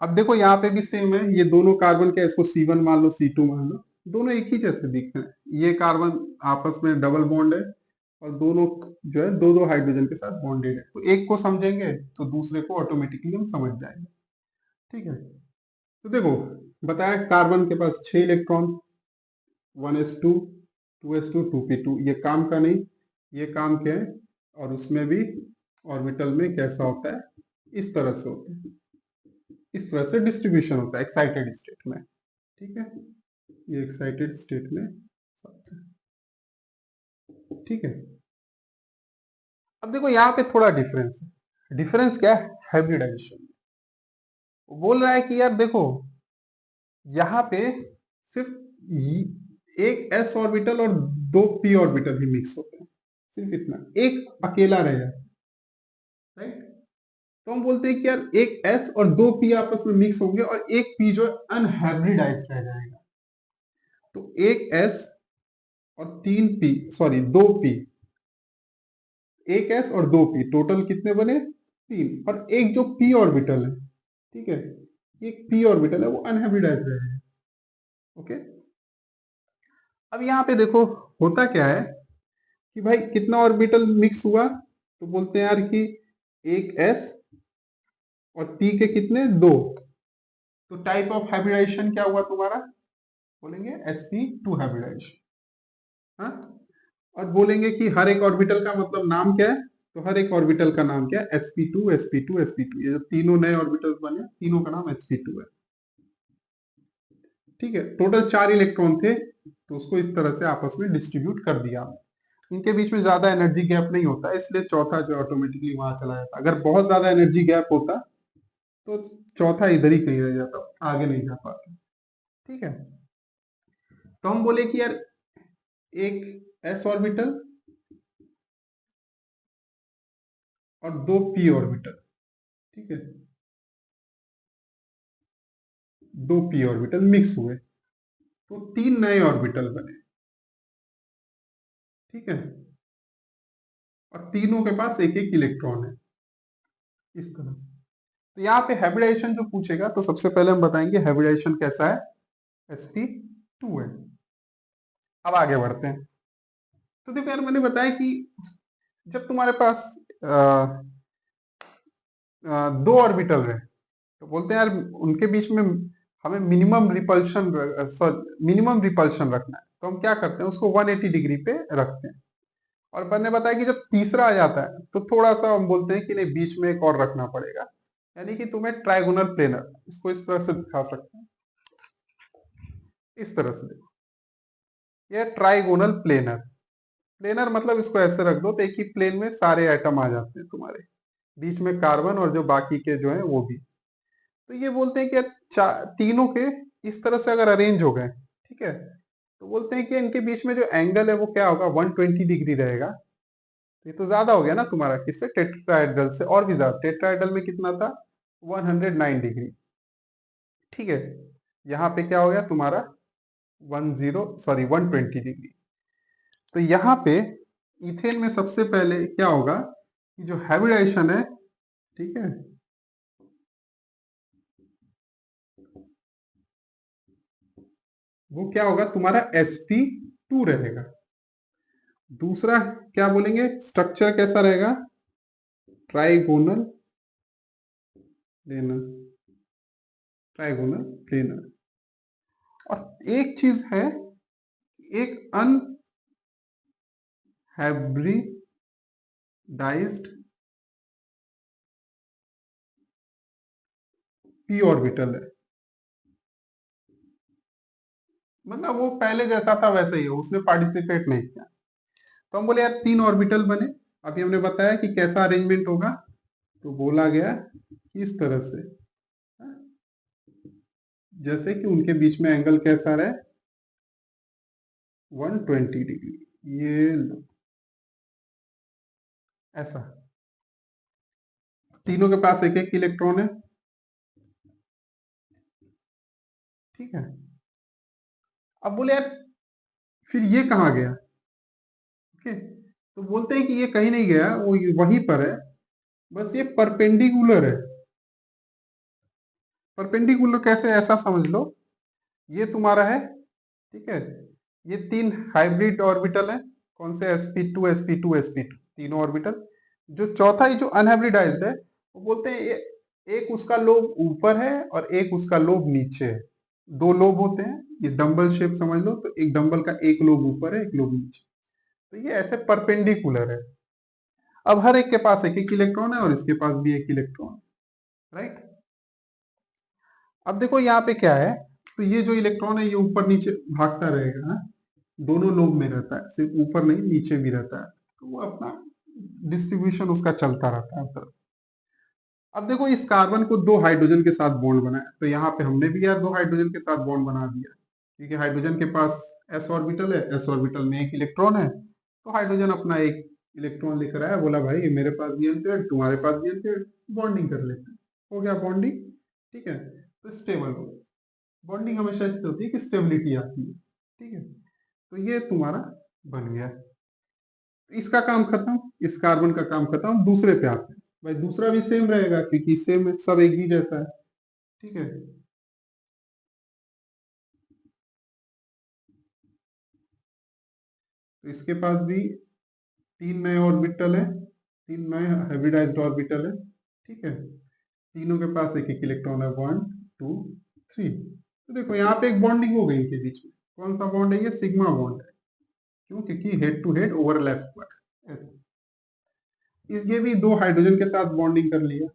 अब देखो यहाँ पे भी सेम है, ये दोनों कार्बन क्या, इसको C1 मान लो, C2 मान लो, दोनों एक ही जैसे दिख रहे हैं। ये कार्बन आपस में डबल बॉन्ड है और दोनों जो है दो दो हाइड्रोजन के साथ बॉन्डेड है, तो एक को समझेंगे तो दूसरे को ऑटोमेटिकली हम समझ जाएंगे। ठीक है, तो देखो बताया कार्बन के पास 6 इलेक्ट्रॉन, 1s2 2s2 2p2, ये काम का नहीं, ये काम क्या है? और उसमें भी ऑर्बिटल में कैसा होता है? इस तरह से होता है, इस तरह से डिस्ट्रीब्यूशन होता है एक्साइटेड स्टेट में। ठीक है, ये एक्साइटेड स्टेट में। ठीक है, अब देखो यहाँ पे थोड़ा डिफरेंस है। डिफरेंस क्या है? हाइब्रिडाइजेशन। बोल रहा है कि यार देखो यहाँ पे सिर्फ एक s ऑर्बिटल और दो p ऑर्बिटल ही मिक्स होते हैं, सिर्फ इतना, एक अकेला रह जाता है, राइट। तो हम बोलते हैं कि यार एक s और दो p आपस में मिक्स होंगे और एक p जो है अनहाइब्रिडाइज रह जाएगा। तो एक s और तीन p, सॉरी दो p, एक s और दो p, टोटल कितने बने? तीन। और एक जो p ऑर्बिटल है, ठीक है, एक p ऑर्बिटल है वो अनहाइब्रिडाइज रहेगा। ओके, अब यहाँ पे देखो होता क्या है कि भाई कितना ऑर्बिटल मिक्स हुआ, तो बोलते हैं यार कि एक s और p के कितने? दो। तो टाइप ऑफ हाइब्रिडाइजेशन क्या हुआ तुम्हारा? बोलेंगे sp2 हाइब्रिडाइजेशन। हाँ, और बोलेंगे कि हर एक ऑर्बिटल का मतलब नाम क्या है, तो हर एक ऑर्बिटल का नाम क्या है? sp2 sp2 sp2। ये जो तीनों नए ऑर्बिटल्स बने तीनों का नाम sp2 है। ठीक है, टोटल 4 इलेक्ट्रॉन थे, तो उसको इस तरह से आपस में डिस्ट्रीब्यूट कर दिया। इनके बीच में ज्यादा एनर्जी गैप नहीं होता, इसलिए चौथा जो ऑटोमेटिकली वहां चला जाता। अगर बहुत ज्यादा एनर्जी गैप होता तो चौथा इधर ही कहीं रह जाता, आगे नहीं जा पाता। ठीक है, तो हम बोले कि यार एक s ऑर्बिटल और दो p ऑर्बिटल, ठीक है, दो p ऑर्बिटल मिक्स हुए तो तीन नए ऑर्बिटल बने। ठीक है, और तीनों के पास एक एक इलेक्ट्रॉन है, इस तरह से। तो यहाँ पे हाइब्रिडाइजेशन जो पूछेगा तो सबसे पहले हम बताएंगे हाइब्रिडाइजेशन कैसा है, sp2 है। अब आगे बढ़ते हैं। तो देखो यार मैंने बताया कि जब तुम्हारे पास दो ऑर्बिटल रहे तो बोलते हैं यार उनके बीच में हमें मिनिमम रिपल्शन रखना है, तो हम क्या करते हैं उसको 180 डिग्री पे रखते हैं। और अपन ने बताया कि जब तीसरा आ जाता है तो थोड़ा सा हम बोलते हैं कि नहीं बीच में एक और रखना पड़ेगा, यानी कि तुम्हें ट्राइगोनल प्लेनर, इसको इस तरह से दिखा सकते हैं, इस तरह से देखो, ये ट्राइगोनल प्लेनर। प्लेनर मतलब इसको ऐसे रख दो तो एक ही प्लेन में सारे एटम आ जाते हैं तुम्हारे, बीच में कार्बन और जो बाकी के जो है वो भी। तो ये बोलते हैं कि तीनों के इस तरह से अगर अरेंज हो गए, ठीक है, तो बोलते हैं कि इनके बीच में जो एंगल है वो क्या होगा, 120 डिग्री रहेगा। ये तो ज्यादा हो गया ना तुम्हारा, किससे, टेट्राहेड्रल से, और भी ज्यादा। टेट्राहेड्रल में कितना था, 109 डिग्री, ठीक है। यहाँ पे क्या हो गया तुम्हारा 120 डिग्री। तो यहाँ पे इथेन में सबसे पहले क्या होगा कि जो हाइब्रिडाइजेशन है, ठीक है, वो क्या होगा तुम्हारा sp2 रहेगा। दूसरा क्या बोलेंगे, स्ट्रक्चर कैसा रहेगा, ट्राइगोनल प्लेनर, ट्राइगोनल प्लेनर। और एक चीज है, एक अनहाइब्रिडाइज्ड पी ऑर्बिटल है, मतलब वो पहले जैसा था वैसे ही है, उसने पार्टिसिपेट नहीं किया। तो हम बोले यार 3 ऑर्बिटल बने। अभी हमने बताया कि कैसा अरेंजमेंट होगा, तो बोला गया कि इस तरह से, जैसे कि उनके बीच में एंगल कैसा रहे, 120 डिग्री, ये लो, ऐसा। तीनों के पास एक एक इलेक्ट्रॉन है, ठीक है। अब बोले यार फिर ये कहाँ गया, ओके, तो बोलते हैं कि ये कहीं नहीं गया, वो वहीं पर है, बस ये परपेंडिकुलर है। परपेंडिकुलर कैसे, ऐसा समझ लो, ये तुम्हारा है, ठीक है, ये 3 हाइब्रिड ऑर्बिटल है, कौन से, sp2 sp2 sp2, तीनों ऑर्बिटल। जो चौथा ही जो अनहाइब्रिडाइज्ड है, वो बोलते हैं एक उसका लोब ऊपर है और एक उसका लोब नीचे है। दो लोब होते हैं, ये डंबल शेप समझ लो, तो एक डंबल का एक लोब ऊपर है एक लोब नीचे, तो ये ऐसे परपेंडिकुलर है। अब हर एक के पास एक एक इलेक्ट्रॉन है और इसके पास भी एक इलेक्ट्रॉन है, राइट। अब देखो यहाँ पे क्या है, तो ये जो इलेक्ट्रॉन है ये ऊपर नीचे भागता रहेगा, हाँ? दोनों लोब में रहता है, सिर्फ ऊपर नहीं नीचे भी रहता है, तो वो अपना डिस्ट्रीब्यूशन उसका चलता रहता है हर तरफ। अब देखो इस कार्बन को 2 हाइड्रोजन के साथ बॉन्ड बनाया, तो यहाँ पे हमने भी यार 2 हाइड्रोजन के साथ बॉन्ड बना दिया, क्योंकि हाइड्रोजन के पास s ऑर्बिटल है, s ऑर्बिटल में एक इलेक्ट्रॉन है, तो हाइड्रोजन अपना एक इलेक्ट्रॉन लेकर आया, बोला भाई मेरे पास भी n पेयर, तुम्हारे पास भी n पेयर, बॉन्डिंग कर लेते हैं, हो गया बॉन्डिंग, ठीक है, तो स्टेबल हो गया। बॉन्डिंग हमेशा इससे होती है कि स्टेबिलिटी आती है, ठीक है, तो ये तुम्हारा बन गया। इसका काम खत्म, इस कार्बन का काम खत्म, दूसरे पे आते हैं। भाई दूसरा भी सेम रहेगा क्योंकि सेम सब एक ही जैसा है, ठीक है। तो इसके पास भी 3 नए ऑर्बिटल है, 3 नए हाइब्रिडाइज्ड ऑर्बिटल है, ठीक है। तीनों के पास एक एक इलेक्ट्रॉन है, 1 2 3। तो देखो यहाँ पे एक बॉन्डिंग हो गई इनके बीच में, कौन सा बॉन्ड है, ये सिग्मा बॉन्ड है। क्यों, क्योंकि हेड टू हेड ओवरलैप हुआ है। ये भी 2 हाइड्रोजन के साथ बॉन्डिंग कर लिया,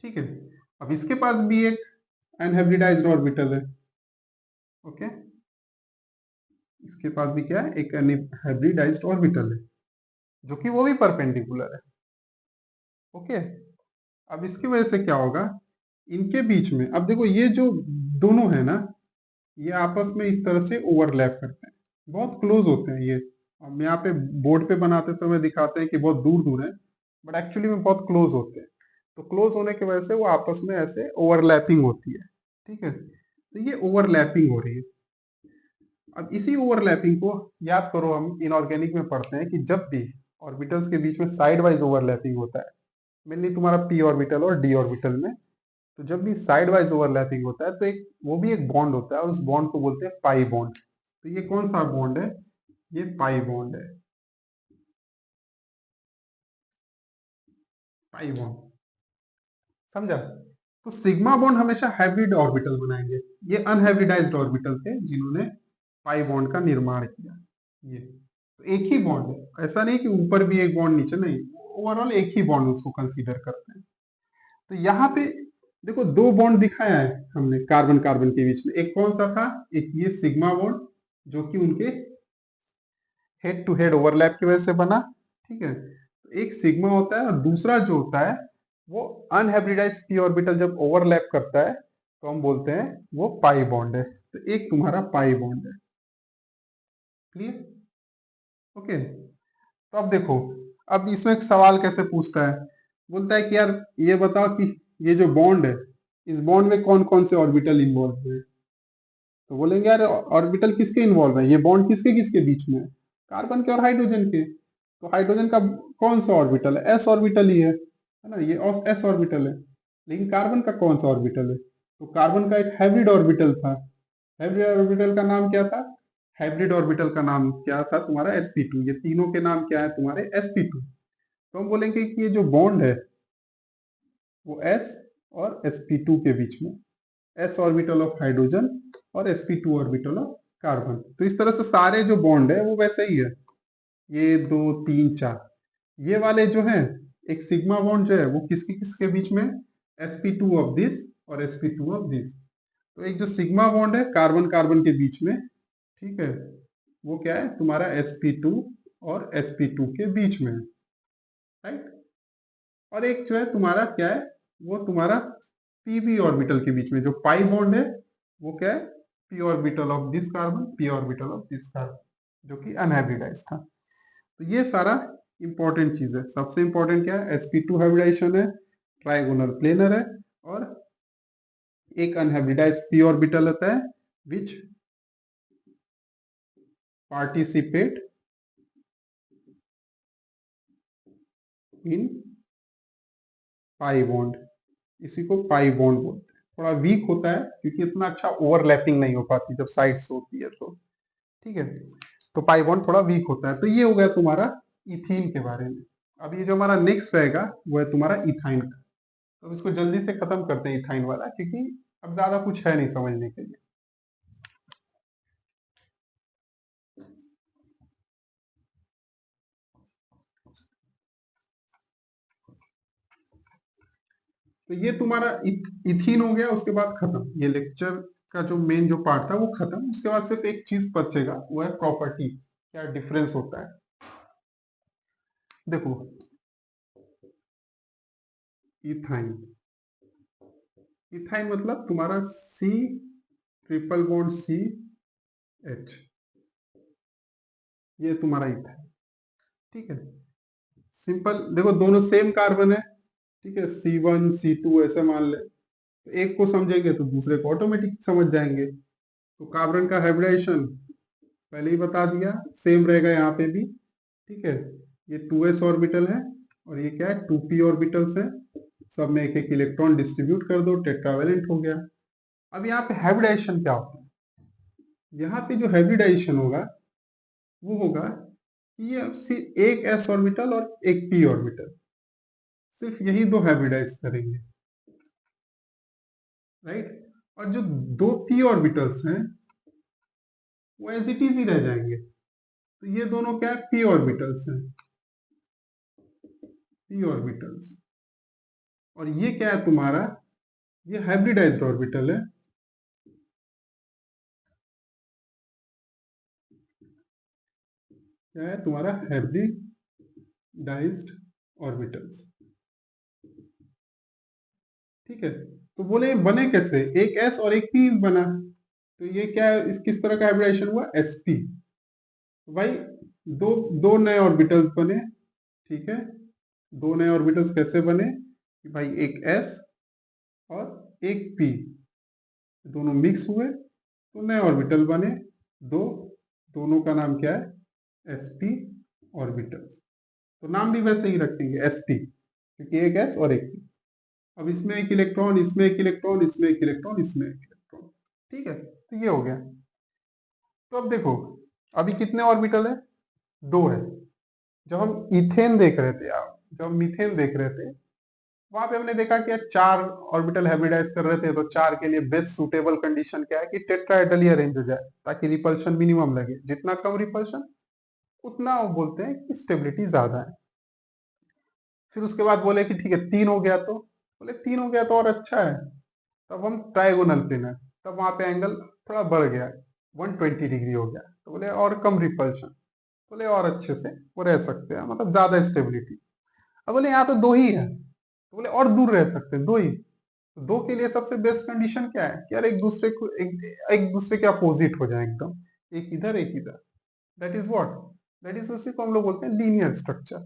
ठीक है। अब इसके पास भी एक अनहाइब्रिडाइज्ड ऑर्बिटल है, ओके, इसके पास भी क्या है, एक अनहाइब्रिडाइज्ड ऑर्बिटल है, जो कि वो भी परपेंडिकुलर है, ओके। अब इसकी वजह से क्या होगा, इनके बीच में, अब देखो ये जो दोनों है ना, ये आपस में इस तरह से ओवरलैप करते हैं, बहुत क्लोज होते हैं ये। हम यहाँ पे बोर्ड पे बनाते समय दिखाते हैं कि बहुत दूर दूर है, बट एक्चुअली में बहुत क्लोज होते हैं। तो क्लोज होने की वजह से वो आपस में ऐसे ओवरलैपिंग होती है, ठीक है, तो ये ओवरलैपिंग हो रही है। अब इसी ओवरलैपिंग को याद करो, हम इनऑर्गेनिक में पढ़ते हैं कि जब भी ऑर्बिटल्स के बीच में साइड वाइज ओवरलैपिंग होता है, मेनली तुम्हारा पी ऑर्बिटल और डी ऑर्बिटल में, तो जब भी साइड वाइज ओवरलैपिंग होता है तो एक वो भी एक बॉन्ड होता है, और उस बॉन्ड को बोलते हैं पाई बॉन्ड। तो ये कौन सा बॉन्ड है, ये पाई बॉन्ड है, पाई बॉन्ड, समझा? तो सिग्मा बॉन्ड हमेशा हाइब्रिड ऑर्बिटल बनाएंगे। ये अनहाइब्रिडाइज्ड ऑर्बिटल थे जिन्होंने पाई बॉन्ड का निर्माण किया। ये तो एक ही बॉन्ड है, ऐसा नहीं कि ऊपर भी एक बॉन्ड नीचे, नहीं, ओवरऑल एक ही बॉन्ड उसको कंसीडर करते हैं। तो यहाँ पे देखो दो बॉन्ड दिखाया है हमने कार्बन कार्बन के बीच में, एक कौन सा था, एक ये सिग्मा बॉन्ड जो कि उनके हेड टू हेड ओवरलैप की वजह से बना, ठीक है। तो एक सिग्मा होता है और दूसरा जो होता है वो अनहाइब्रिडाइज्ड पी ऑर्बिटल जब ओवरलैप करता है तो हम बोलते हैं वो पाई बॉन्ड है। तो एक तुम्हारा पाई बॉन्ड है, क्लियर? ओके। तो अब देखो, अब इसमें एक सवाल कैसे पूछता है, बोलता है कि यार ये बताओ कि ये जो बॉन्ड है, इस बॉन्ड में कौन कौन से ऑर्बिटल इन्वॉल्व है। तो बोलेंगे यार ऑर्बिटल किसके इन्वॉल्व है, ये बॉन्ड किसके किसके बीच में है, कार्बन के और हाइड्रोजन के। तो हाइड्रोजन का कौन सा ऑर्बिटल है, एस ऑर्बिटल ही है ना, ये एस ऑर्बिटल है। लेकिन कार्बन का कौन सा ऑर्बिटल है, तो कार्बन का एक हाइब्रिड ऑर्बिटल था। हाइब्रिड ऑर्बिटल का नाम क्या था, हाइब्रिड ऑर्बिटल का नाम क्या था तुम्हारा sp2। ये तीनों के नाम क्या है तुम्हारे sp2। तो हम बोलेंगे कि ये जो बॉन्ड है वो s और sp2 के बीच में, s ऑर्बिटल ऑफ हाइड्रोजन और sp2 ऑर्बिटल ऑफ कार्बन। तो इस तरह से सारे जो बॉन्ड है वो वैसे ही है, ये दो तीन चार। ये वाले जो है, एक सिग्मा बॉन्ड जो है वो किसके किसके बीच में, sp2 ऑफ दिस और sp2 ऑफ दिस। तो एक जो सिग्मा बॉन्ड है कार्बन कार्बन के बीच में, ठीक है, वो क्या है तुम्हारा sp2 और sp2 के बीच में है, राइट। और एक जो है तुम्हारा क्या है, वो तुम्हारा pb ऑर्बिटल के बीच में जो पाई बॉन्ड है, वो क्या है, p orbital of this carbon, p orbital of this carbon, जो कि अनहाइब्रिडाइज था। तो ये सारा इंपॉर्टेंट चीज है। सबसे इंपॉर्टेंट क्या है, sp2 हाइब्रिडाइजेशन है, ट्राइगोनल प्लेनर है, और एक अनहाइब्रिडाइज p ऑर्बिटल होता है विच पार्टिसिपेट इन पाई बॉन्ड, इसी को पाई बॉन्ड बोलते हैं। थोड़ा वीक होता है क्योंकि इतना अच्छा ओवरलैपिंग नहीं हो पाती जब साइड्स होती है तो, ठीक है। तो पाई बॉन्ड थोड़ा वीक होता है। तो ये हो गया तुम्हारा इथीन के बारे में। अब ये जो हमारा नेक्स्ट रहेगा वो है तुम्हारा इथाइन का। तो इसको जल्दी से खत्म करते हैं इथाइन वाला, क्योंकि अब ज्यादा कुछ है नहीं समझने के लिए। तो ये तुम्हारा इथीन हो गया, उसके बाद खत्म। ये लेक्चर का जो मेन जो पार्ट था वो खत्म। उसके बाद सिर्फ एक चीज बचेगा, वो है प्रॉपर्टी, क्या डिफरेंस होता है। देखो इथाइन, इथाइन मतलब तुम्हारा C triple bond C H, ये तुम्हारा इथाइन, ठीक है। सिंपल देखो, दोनों सेम कार्बन है, ठीक है, C1 C2 ऐसे मान ले। तो एक को समझेंगे तो दूसरे को ऑटोमेटिक समझ जाएंगे। तो कार्बन का हाइब्रिडाइजेशन पहले ही बता दिया, सेम रहेगा यहाँ पे भी, ठीक है। ये 2s ऑर्बिटल है और ये क्या है 2p ऑर्बिटल्स है। सब में एक एक इलेक्ट्रॉन डिस्ट्रीब्यूट कर दो, टेट्रावेलेंट हो गया। अब यहाँ पे हाइब्रिडाइजेशन क्या होता है, यहाँ पे जो हाइब्रिडाइजेशन होगा वो होगा कि ये सिर्फ एक s ऑर्बिटल और एक p ऑर्बिटल, सिर्फ यही दो हाइब्रिडाइज करेंगे, राइट। और जो दो p ऑर्बिटल्स हैं वो एज इट इज ही रह जाएंगे। तो ये दोनों क्या है, p ऑर्बिटल्स हैं, p ऑर्बिटल्स। और ये क्या है तुम्हारा, ये हाइब्रिडाइज्ड ऑर्बिटल है, क्या है तुम्हारा हाइब्रिडाइज्ड ऑर्बिटल्स, ठीक है। तो बोले ये बने कैसे, एक s और एक p बना। तो ये क्या है, इस किस तरह का हाइब्रिडाइजेशन हुआ, sp। तो भाई दो दो नए ऑर्बिटल्स बने, ठीक है। दो नए ऑर्बिटल्स कैसे बने कि भाई एक s और एक p, दोनों मिक्स हुए तो नए ऑर्बिटल बने दो। दोनों का नाम क्या है, sp ऑर्बिटल्स। तो नाम भी वैसे ही रखेंगे sp, क्योंकि एक s और एक p। अब इसमें एक इलेक्ट्रॉन, इसमें एक इलेक्ट्रॉन, इसमें एक इलेक्ट्रॉन, इसमें एक इलेक्ट्रॉन, ठीक है। तो ये हो गया। तो अब देखो अभी कितने ऑर्बिटल है, दो है। जब हम इथेन देख रहे थे, आप जब हम मीथेन देख रहे थे वहां पे हमने देखा कि यार 4 ऑर्बिटल हाइब्रिडाइज कर रहे थे, तो 4 के लिए बेस्ट सुटेबल कंडीशन क्या है कि टेट्राहेड्रली अरेंज हो जाए ताकि रिपल्शन मिनिमम लगे। जितना कम रिपल्शन उतना वो बोलते हैं कि स्टेबिलिटी ज्यादा है। फिर उसके बाद बोले कि ठीक है 3 हो गया, तो बोले 3 हो गया तो और अच्छा है, तब हम ट्राइगोनल प्लेनर, तब वहां पे एंगल थोड़ा बढ़ गया, 120 डिग्री हो गया, तो बोले और कम रिपल्शन, बोले और अच्छे से वो रह सकते हैं, मतलब ज्यादा स्टेबिलिटी। अब बोले यहाँ तो 2 ही है, तो बोले और दूर रह सकते हैं 2 ही। तो 2 के लिए सबसे बेस्ट कंडीशन क्या है कि यार एक दूसरे के अपोजिट हो जाए एकदम, एक इधर एक इधर। That is what, that is उसी को हम लोग बोलते हैं लीनियर स्ट्रक्चर।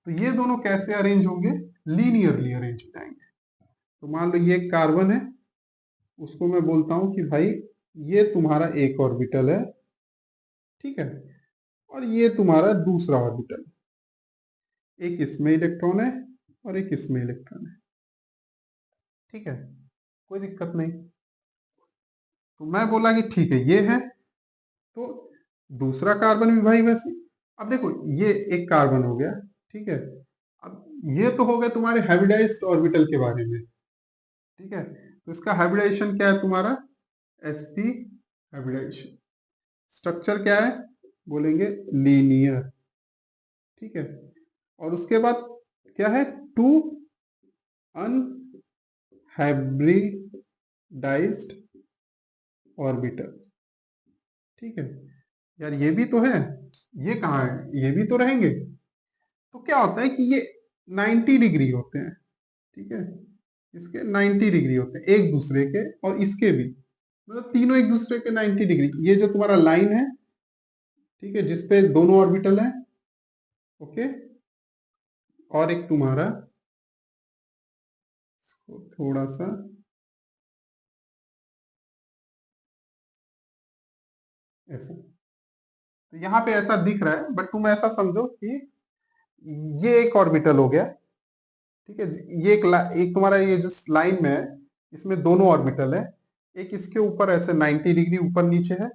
तो ये दोनों कैसे अरेंज होंगे, लीनियरली अरेंज हो जाएंगे। तो मान लो ये कार्बन है, उसको मैं बोलता हूं कि भाई ये तुम्हारा एक ऑर्बिटल है, ठीक है, और ये तुम्हारा दूसरा ऑर्बिटल है, एक इसमें इलेक्ट्रॉन है और एक इसमें इलेक्ट्रॉन है, ठीक है, कोई दिक्कत नहीं। तो मैं बोला कि ठीक है ये है, तो दूसरा कार्बन भी भाई वैसे। अब देखो ये एक कार्बन हो गया, ठीक है। अब ये तो हो गया तुम्हारे हाइब्रिडाइज्ड ऑर्बिटल के बारे में, ठीक है। तो इसका हाइब्रिडाइजेशन क्या है तुम्हारा, sp हाइब्रिडाइजेशन। स्ट्रक्चर क्या है, बोलेंगे लीनियर, ठीक है। और उसके बाद क्या है, टू अनहाइब्रिडाइज्ड ऑर्बिटल, ठीक है। यार ये भी तो है, ये कहाँ है, ये भी तो रहेंगे। तो क्या होता है कि ये 90 डिग्री होते हैं, ठीक है, इसके 90 डिग्री होते हैं एक दूसरे के, और इसके भी, मतलब तीनों एक दूसरे के 90 डिग्री। ये जो तुम्हारा लाइन है, ठीक है, जिसपे दोनों ऑर्बिटल है, ओके, और एक तुम्हारा थोड़ा सा ऐसा, तो यहाँ पे ऐसा दिख रहा है, बट तुम ऐसा समझो कि ये एक ऑर्बिटल हो गया, ठीक है। ये एक तुम्हारा ये जो लाइन में है, इसमें दोनों ऑर्बिटल है, एक इसके ऊपर ऐसे 90 डिग्री ऊपर नीचे है,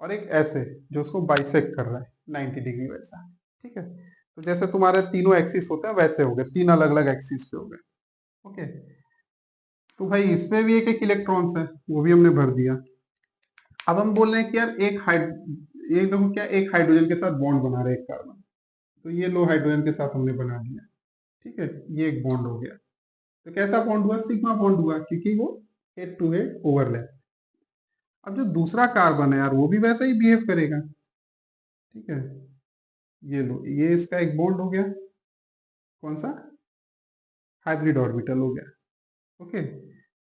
और एक ऐसे जो उसको बाइसेक्ट कर रहा है 90 डिग्री वैसा, ठीक है। तो जैसे तुम्हारे तीनों एक्सिस होते हैं वैसे हो गए, 3 अलग अलग एक्सिस पे हो गए, ओके। तो भाई इसमें भी एक एक इलेक्ट्रॉन्स है, वो भी हमने भर दिया। अब हम बोल रहे हैं कि यार ये देखो क्या, एक हाइड्रोजन के साथ बॉन्ड बना रहे हैं एक कार्बन, तो ये लो हाइड्रोजन के साथ हमने बना दिया, ठीक है, ये एक बॉन्ड हो गया। तो कैसा बॉन्ड हुआ, सिग्मा बॉन्ड हुआ, क्योंकि वो हेड टू हेड ओवरलैप। अब जो दूसरा कार्बन है यार वो भी वैसा ही बिहेव करेगा, ठीक है। ये लो, ये इसका एक बॉन्ड हो गया, कौन सा, हाइब्रिड ऑर्बिटल हो गया, ओके।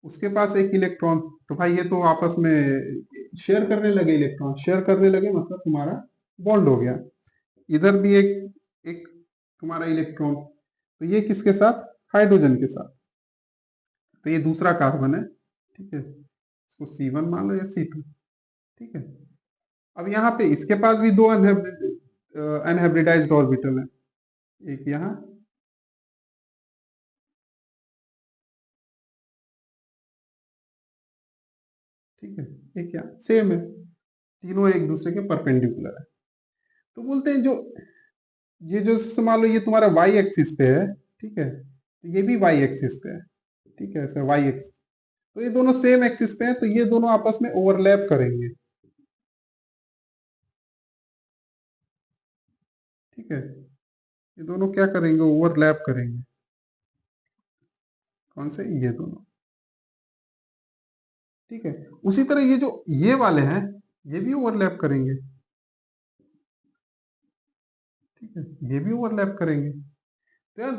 उसके पास एक इलेक्ट्रॉन, तो भाई ये तो आपस में शेयर करने लगे, इलेक्ट्रॉन शेयर करने लगे, मतलब तुम्हारा बॉन्ड हो गया। इधर भी एक एक तुम्हारा इलेक्ट्रॉन, तो ये किसके साथ, हाइड्रोजन के साथ। तो ये दूसरा कार्बन है, ठीक है, इसको C1 मान लो या C2, ठीक है। अब यहाँ पे इसके पास भी 2 अनहाइब्रिडाइज्ड ऑर्बिटल है, एक यहाँ, ठीक है, एक यहाँ, सेम है, तीनों एक दूसरे के परपेंडिकुलर है। तो बोलते हैं जो ये जो मान लो ये तुम्हारा वाई एक्सिस पे है, ठीक है, तो ये भी वाई एक्सिस पे है, ठीक है, ऐसा वाई एक्सिस। तो ये दोनों सेम एक्सिस पे है, तो ये दोनों आपस में ओवरलैप करेंगे, ठीक है, ये दोनों क्या करेंगे, ओवरलैप करेंगे, कौन से, ये दोनों, ठीक है। उसी तरह ये जो ये वाले हैं, ये भी ओवरलैप करेंगे, ठीक है, ये भी ओवरलैप करेंगे। तो यार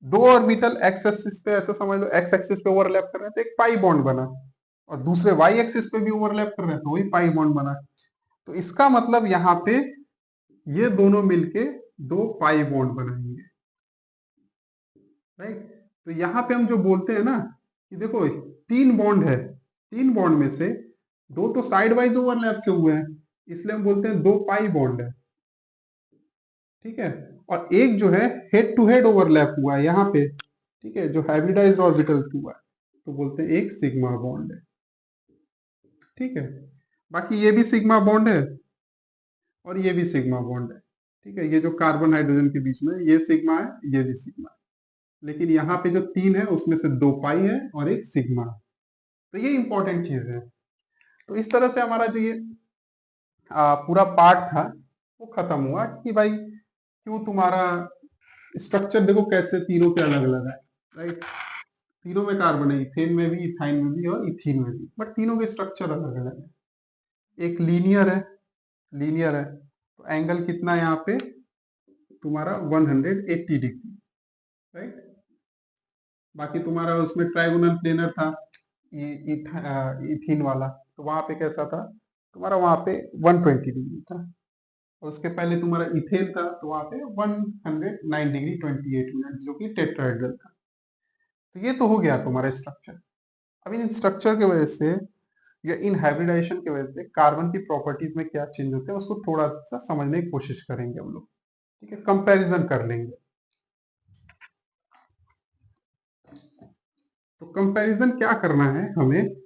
दो ऑर्बिटल एक्स एक्सिस पे, ऐसा समझ लो एक्स एक्सिस पे ओवरलैप कर रहे हैं, तो एक पाई बॉन्ड बना, और दूसरे वाई एक्सिस पे भी ओवरलैप कर रहे हैं, तो वही पाई बॉन्ड बना। तो इसका मतलब यहाँ पे ये दोनों मिलके 2 पाई बॉन्ड बनाएंगे, राइट। तो यहाँ पे हम जो बोलते हैं ना कि देखो 3 बॉन्ड है, 3 बॉन्ड में से 2 तो साइड वाइज ओवरलैप से हुए हैं, इसलिए हम बोलते हैं 2 पाई बॉन्ड है, ठीक है। और एक जो है हेड टू हेड ओवरलैप हुआ है यहाँ पे, ठीक है, जो हाइब्रिडाइज्ड ऑर्बिटल हुआ है, तो बोलते हैं एक सिग्मा बॉन्ड है, ठीक है। बाकी ये भी सिग्मा बॉन्ड है और ये भी सिग्मा बॉन्ड है, ठीक है। ये जो कार्बन हाइड्रोजन के बीच में ये सिग्मा है, ये भी सिग्मा है, लेकिन यहाँ पे जो 3 है उसमें से 2 पाई है और एक सिग्मा। तो ये इंपॉर्टेंट चीज है। तो इस तरह से हमारा जो ये पूरा पार्ट था वो खत्म हुआ कि भाई क्यों तुम्हारा स्ट्रक्चर देखो कैसे तीनों के अलग अलग है, राइट। तीनों में कार्बन है, इथेन में भी, इथाइन में भी और इथीन में भी, बट तीनों के स्ट्रक्चर अलग अलग है। एक लीनियर है, लीनियर है तो एंगल कितना है यहाँ पे तुम्हारा 180 डिग्री, राइट। बाकी तुम्हारा उसमें ट्राइगोनल प्लेनर था इथीन वाला, तो वहां पे कैसा था तुम्हारा, वहां पे 120 डिग्री था। और उसके पहले तुम्हारा इथेन था तो वहां पे 109 डिग्री 28 मिनट, जो कि टेट्राहेड्रल था। तो ये तो हो गया तुम्हारा स्ट्रक्चर। अब इन स्ट्रक्चर की वजह से या इन हाइब्रिडाइजेशन की वजह से कार्बन की प्रॉपर्टीज में क्या चेंज होते हैं उसको थोड़ा सा समझने की कोशिश करेंगे हम लोग, ठीक है, कंपैरिजन कर लेंगे। तो कंपैरिजन क्या करना है हमें,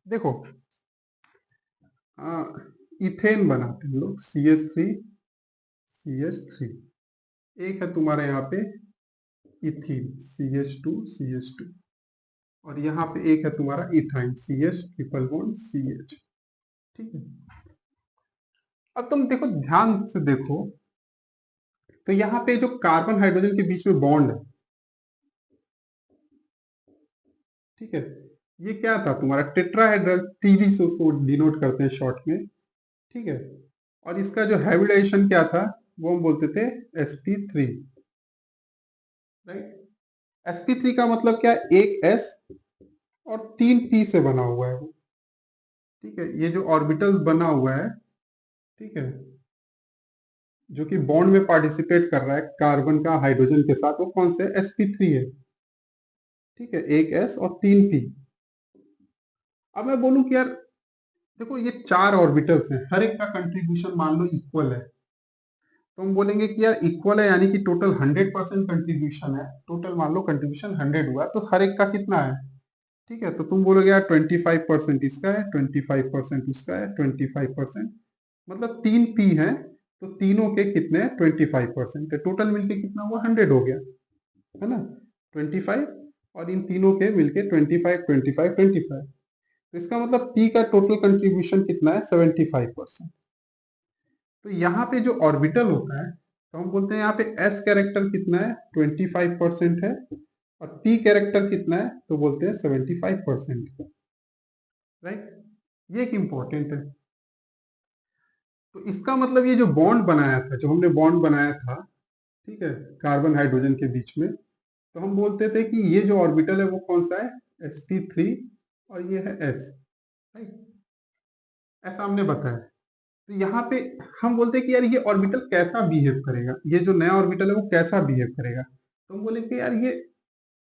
देखो इथेन बनाते हैं लोग CH3 एक है तुम्हारे यहाँ पे इथीन CH2 और यहाँ पे एक है तुम्हारा ethyne CH triple bond CH, ठीक है। अब तुम देखो ध्यान से देखो, तो यहाँ पे जो कार्बन हाइड्रोजन के बीच में बॉन्ड है, ठीक है, ये क्या था तुम्हारा टेट्राहेड्रल, टीडी से उसको डिनोट करते हैं शॉर्ट में, ठीक है। और इसका जो हाइब्रिडाइजेशन क्या था वो हम बोलते थे sp3, राइट। sp3 का मतलब क्या, एक s और 3p से बना हुआ है वो, ठीक है। ये जो ऑर्बिटल बना हुआ है, ठीक है, जो कि बॉन्ड में पार्टिसिपेट कर रहा है कार्बन का हाइड्रोजन के साथ, वो कौन से sp3 है, ठीक है, एक s और 3p। अब मैं बोलूं कि यार देखो ये 4 ऑर्बिटल्स हैं, हर एक का कंट्रीब्यूशन मान लो इक्वल है, तो हम बोलेंगे कि यार इक्वल है यानी कि टोटल 100% कंट्रीब्यूशन है, टोटल मान लो कंट्रीब्यूशन 100 हुआ तो हर एक का कितना है, ठीक है। तो तुम बोलोगे यार 25% इसका है, 25% उसका है, 25%, मतलब 3p है तो तीनों के कितने 25% है, टोटल मिलके कितना हुआ 100 हो गया, है ना। 25 और इन तीनों के मिलके 25 25 25, तो इसका मतलब p का टोटल कंट्रीब्यूशन कितना है 75%। तो यहाँ पे जो ऑर्बिटल होता है तो हम बोलते हैं यहाँ पे s कैरेक्टर कितना है 25% है और p कैरेक्टर कितना है तो बोलते हैं 75%, राइट। ये एक इंपॉर्टेंट है। तो इसका मतलब ये जो बॉन्ड बनाया था, जो हमने बॉन्ड बनाया था, ठीक है, कार्बन हाइड्रोजन के बीच में, तो हम बोलते थे कि ये जो ऑर्बिटल है वो कौन सा है sp3 और ये है s, राइट। ऐसा हमने बताया। तो यहाँ पे हम बोलते हैं कि यार ये ऑर्बिटल कैसा बिहेव करेगा, ये जो नया ऑर्बिटल है वो कैसा बिहेव करेगा, तो हम बोले कि यार ये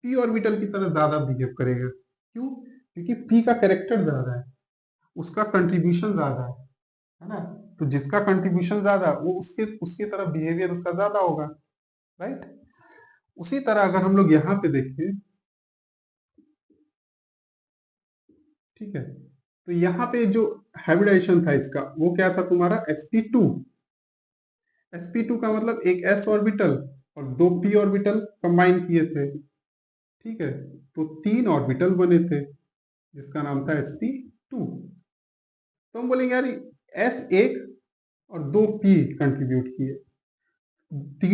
p ऑर्बिटल की तरह ज्यादा बिहेव करेगा। क्यों, क्योंकि p का कैरेक्टर ज्यादा है, उसका कंट्रीब्यूशन ज्यादा है ना। तो जिसका कंट्रीब्यूशन ज्यादा वो उसके उसकी तरफ बिहेवियर उसका ज्यादा होगा, राइट। उसी तरह अगर हम लोग यहाँ पे देखें, ठीक है, तो यहाँ पे जो हाइब्रिडाइजेशन था इसका वो क्या था तुम्हारा sp2, sp2 का मतलब एक s ऑर्बिटल और दो p ऑर्बिटल कंबाइन किए थे, ठीक है, तो 3 ऑर्बिटल बने थे जिसका नाम था sp2। तो हम बोलेंगे यार s एक और दो p कंट्रीब्यूट किए,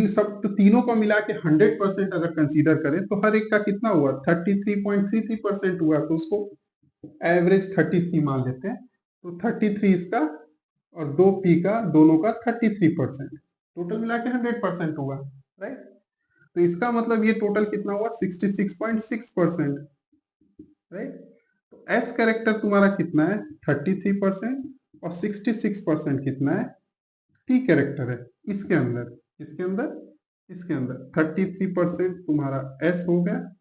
सब तो तीनों को मिला के 100% अगर कंसीडर करें तो हर एक का कितना हुआ 33.33% हुआ, तो उसको एवरेज 33 मान लेते हैं। तो 33 इसका और दो पी का, दोनों का 33%, टोटल मिला के 100% हुआ, राइट। तो इसका मतलब ये टोटल कितना हुआ 66.6%, राइट। तो एस कैरेक्टर तुम्हारा कितना है 33% और 66% कितना है टी कैरेक्टर है इसके अंदर, इसके अंदर इसके अंदर 33% तुम्हारा एस हो गया,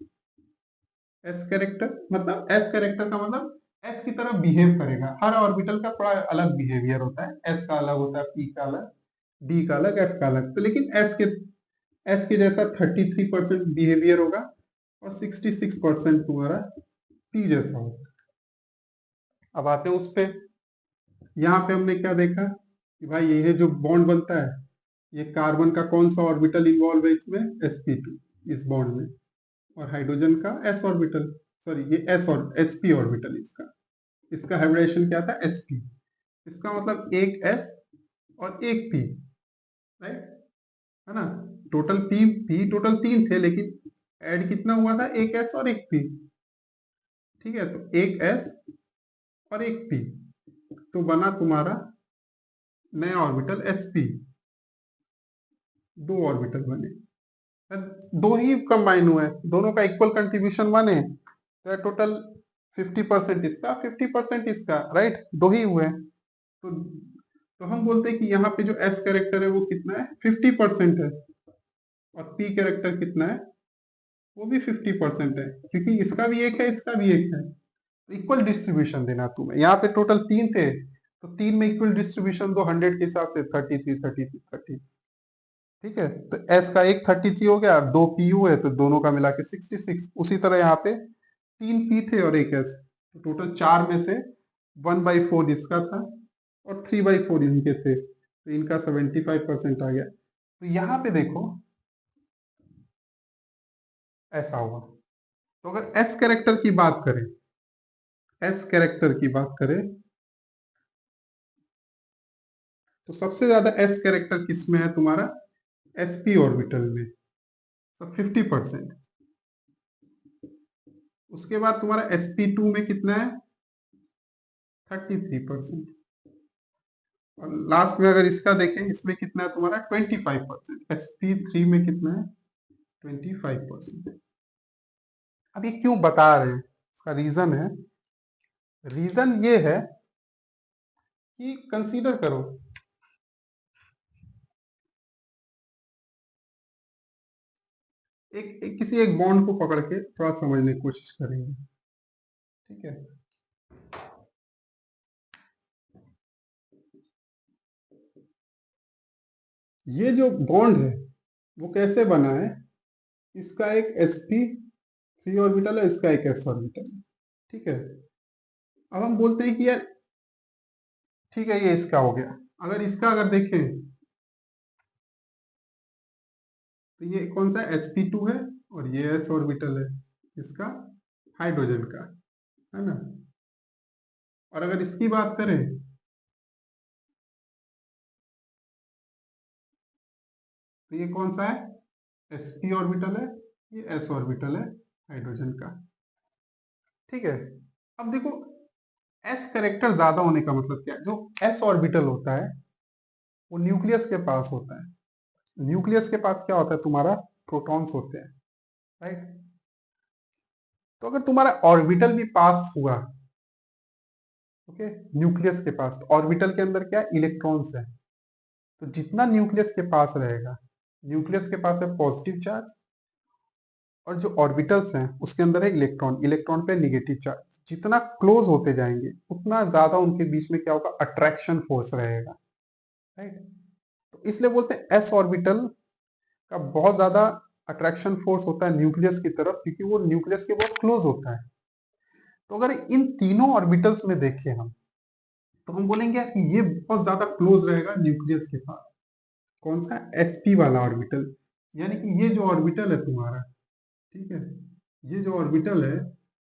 एस कैरेक्टर मतलब एस कैरेक्टर का मतलब एस की तरह बिहेव करेगा। हर ऑर्बिटल का थोड़ा अलग बिहेवियर होता है, एस का अलग होता है, पी का अलग, डी का अलग, एफ का अलग, तो लेकिन एस के जैसा 33% बिहेवियर होगा और 66% तुम्हारा पी जैसा होगा, अब आते हैं उस पे। यहाँ पे हमने क्या देखा कि भाई ये जो बॉन्ड बनता है, ये कार्बन का कौन सा ऑर्बिटल इन्वॉल्व है इसमें, sp2, इस बॉन्ड में, और हाइड्रोजन का s ऑर्बिटल, सॉरी ये s और sp ऑर्बिटल, इसका इसका हाइब्रिडेशन क्या था, sp। इसका मतलब एक s और एक p, राइट, है ना। टोटल p टोटल 3 थे, लेकिन ऐड कितना हुआ था, एक s और एक p। ठीक है, तो एक s और एक p, तो बना तुम्हारा नया ऑर्बिटल sp। दो ऑर्बिटल बने, दो ही कंबाइन हुए, दोनों का इक्वल कंट्रीब्यूशन 1 है, तो टोटल 50% इसका 50% इसका, राइट, दो ही हुए। तो हम बोलते हैं कि यहाँ पे जो s कैरेक्टर है वो कितना है, 50% है, और p कैरेक्टर कितना है, वो भी 50% है, क्योंकि इसका भी एक है, इसका भी एक है। तो इक्वल डिस्ट्रीब्यूशन देना तुम्हें, यहाँ पे टोटल 3 थे, तो 3 में इक्वल डिस्ट्रीब्यूशन दो, 100 के हिसाब से 33 33 30। ठीक है, तो s का एक 33 हो गया, और दो pu है, तो दोनों का मिला के 66। उसी तरह यहाँ पे 3 p थे और एक s, तो टोटल 4 में से 1/4 इसका था और 3/4 इनके थे, तो इनका 75% आ गया। तो यहाँ पे देखो ऐसा हुआ। तो अगर s कैरेक्टर की बात करें, s कैरेक्टर की बात करें, तो सबसे ज्यादा s कैरेक्टर किस में है तुम्हारा, sp ऑर्बिटल में, सब 50%। उसके बाद तुम्हारा sp2 में कितना है, 33%। और लास्ट में अगर इसका देखें, इसमें कितना है तुम्हारा, 25%। sp3 में कितना है, 25%। अब ये क्यों बता रहे हैं, इसका रीजन है, रीजन ये है कि कंसीडर करो, किसी एक बॉन्ड को पकड़ के थोड़ा समझने की कोशिश करेंगे। ठीक है, ये जो बॉन्ड है वो कैसे बना है, इसका एक sp3 ऑर्बिटल है, इसका एक s ऑर्बिटल है। ठीक है, अब हम बोलते हैं कि यार ठीक है, ये इसका हो गया। अगर इसका अगर देखें, तो ये कौन सा sp2 है, और ये s ऑर्बिटल है इसका, हाइड्रोजन का, है ना। और अगर इसकी बात करें, तो ये कौन सा है, sp ऑर्बिटल है, ये s ऑर्बिटल है हाइड्रोजन का। ठीक है, अब देखो s करेक्टर ज्यादा होने का मतलब क्या है, जो s ऑर्बिटल होता है वो न्यूक्लियस के पास होता है। न्यूक्लियस के पास क्या होता है, तुम्हारा प्रोटॉन्स होते हैं, राइट। तो अगर तुम्हारा ऑर्बिटल भी पास हुआ, ओके, न्यूक्लियस के पास, तो ऑर्बिटल के अंदर क्या इलेक्ट्रॉन्स है, तो जितना न्यूक्लियस के पास रहेगा, न्यूक्लियस के पास है पॉजिटिव चार्ज, और जो ऑर्बिटल्स हैं उसके अंदर है इलेक्ट्रॉन, इलेक्ट्रॉन पे नेगेटिव चार्ज। जितना क्लोज होते जाएंगे उतना ज्यादा उनके बीच में क्या होगा, अट्रैक्शन फोर्स रहेगा, राइट। तो इसलिए बोलते हैं एस ऑर्बिटल का बहुत ज्यादा अट्रैक्शन फोर्स होता है न्यूक्लियस की तरफ, क्योंकि वो न्यूक्लियस के बहुत क्लोज होता है। तो अगर इन तीनों ऑर्बिटल्स में देखें हम, तो हम बोलेंगे कि ये बहुत ज्यादा क्लोज रहेगा न्यूक्लियस के पास, कौन सा, sp वाला ऑर्बिटल। यानी कि ये जो ऑर्बिटल है तुम्हारा, ठीक है, ये जो ऑर्बिटल है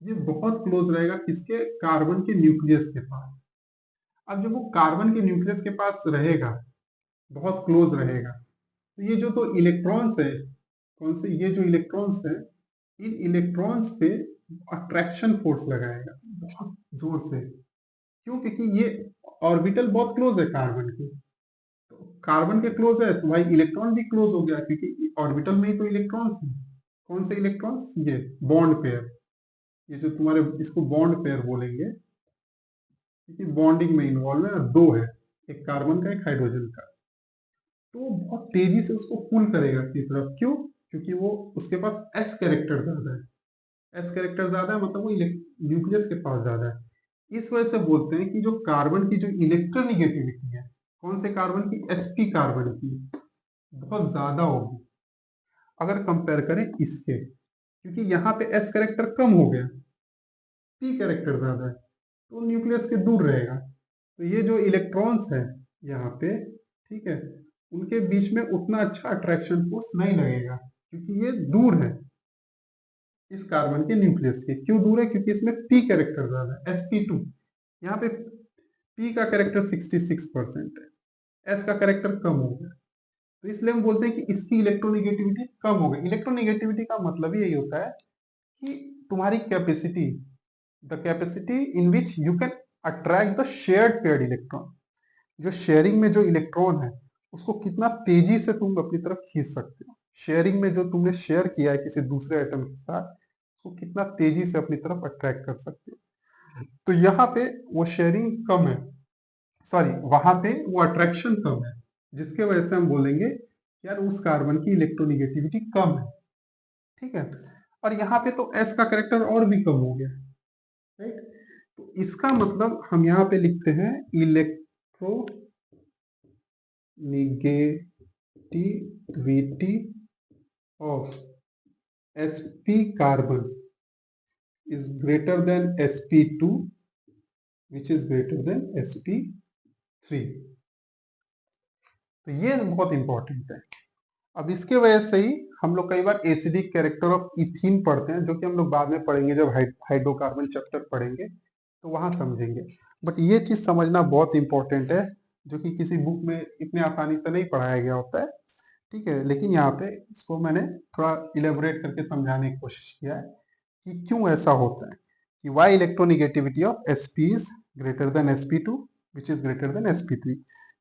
ये बहुत क्लोज रहेगा किसके, कार्बन के न्यूक्लियस के पास। अब जब वो कार्बन के न्यूक्लियस के पास रहेगा, बहुत क्लोज रहेगा, तो ये जो तो इलेक्ट्रॉन्स है, कौन से, ये जो इलेक्ट्रॉन्स है, इन इलेक्ट्रॉन्स पे अट्रैक्शन फोर्स लगाएगा बहुत जोर से। क्यों, क्योंकि ये ऑर्बिटल बहुत क्लोज है कार्बन के, तो कार्बन के क्लोज है तो भाई इलेक्ट्रॉन भी क्लोज हो गया, क्योंकि ऑर्बिटल में ही तो इलेक्ट्रॉन्स है। कौन से इलेक्ट्रॉन्स, ये बॉन्ड पेयर, ये जो तुम्हारे, इसको बॉन्ड पेयर बोलेंगे, क्योंकि बॉन्डिंग में इन्वॉल्व है, और दो है, एक कार्बन का एक हाइड्रोजन का। तो वो बहुत तेजी से उसको पुल करेगा की तरफ, क्यों, क्योंकि वो उसके पास एस कैरेक्टर ज्यादा है। एस कैरेक्टर ज्यादा है मतलब वो न्यूक्लियस के पास ज्यादा है। इस वजह से बोलते हैं कि जो कार्बन की जो इलेक्ट्रोनिगेटिविटी है, कौन से कार्बन की, sp कार्बन की, बहुत ज्यादा होगी अगर कंपेयर करें इसके, क्योंकि यहाँ पे s कैरेक्टर कम हो गया, p कैरेक्टर ज्यादा है। तो न्यूक्लियस के दूर रहेगा। तो ये जो इलेक्ट्रॉन्स है यहाँ पे, ठीक है, उनके बीच में उतना अच्छा अट्रैक्शन फोर्स नहीं लगेगा, क्योंकि ये दूर है इस कार्बन के न्यूक्लियस के। क्यों दूर है? क्योंकि इसमें पी कैरेक्टर ज्यादा है, sp2। यहाँ पे पी का कैरेक्टर 66% है, एस का कैरेक्टर कम हो गया, तो इसलिए हम बोलते हैं कि इसकी इलेक्ट्रोनिगेटिविटी कम हो गई। इलेक्ट्रोनिगेटिविटी का मतलब यही होता है कि तुम्हारी capacity, the capacity in which you can attract the shared paired electron, जो शेयरिंग में जो इलेक्ट्रॉन है उसको कितना तेजी से तुम अपनी तरफ खींच सकते हो। शेयरिंग में जो तुमने शेयर किया है किसी दूसरे एटम के साथ, उसको कितना तेजी से अपनी तरफ अट्रैक्ट कर सकते हो। तो यहाँ पे वो शेयरिंग कम है, सॉरी वहां पे वो अट्रैक्शन कम है, जिसके वजह से हम बोलेंगे यार उस कार्बन की इलेक्ट्रोनिगेटिविटी कम है, ठीक है। और यहाँ पे तो एस का करेक्टर और भी कम हो गया, राइट। तो इसका मतलब हम यहाँ पे लिखते हैं electronegativity of sp carbon is greater than sp2 which is greater than sp3। तो ये बहुत इंपॉर्टेंट है। अब इसके वजह से ही हम लोग कई बार एसिडिक कैरेक्टर ऑफ इथीन पढ़ते हैं, जो कि हम लोग बाद में पढ़ेंगे जब हाइड्रोकार्बन चैप्टर पढ़ेंगे तो वहां समझेंगे। बट ये चीज समझना बहुत इंपॉर्टेंट है, जो कि किसी बुक में इतने आसानी से नहीं पढ़ाया गया होता है, ठीक है। लेकिन यहाँ पे इसको मैंने थोड़ा इलेबोरेट करके समझाने की कोशिश किया है कि क्यों ऐसा होता है, कि why electronegativity of sp is greater than sp2 which is greater than sp3।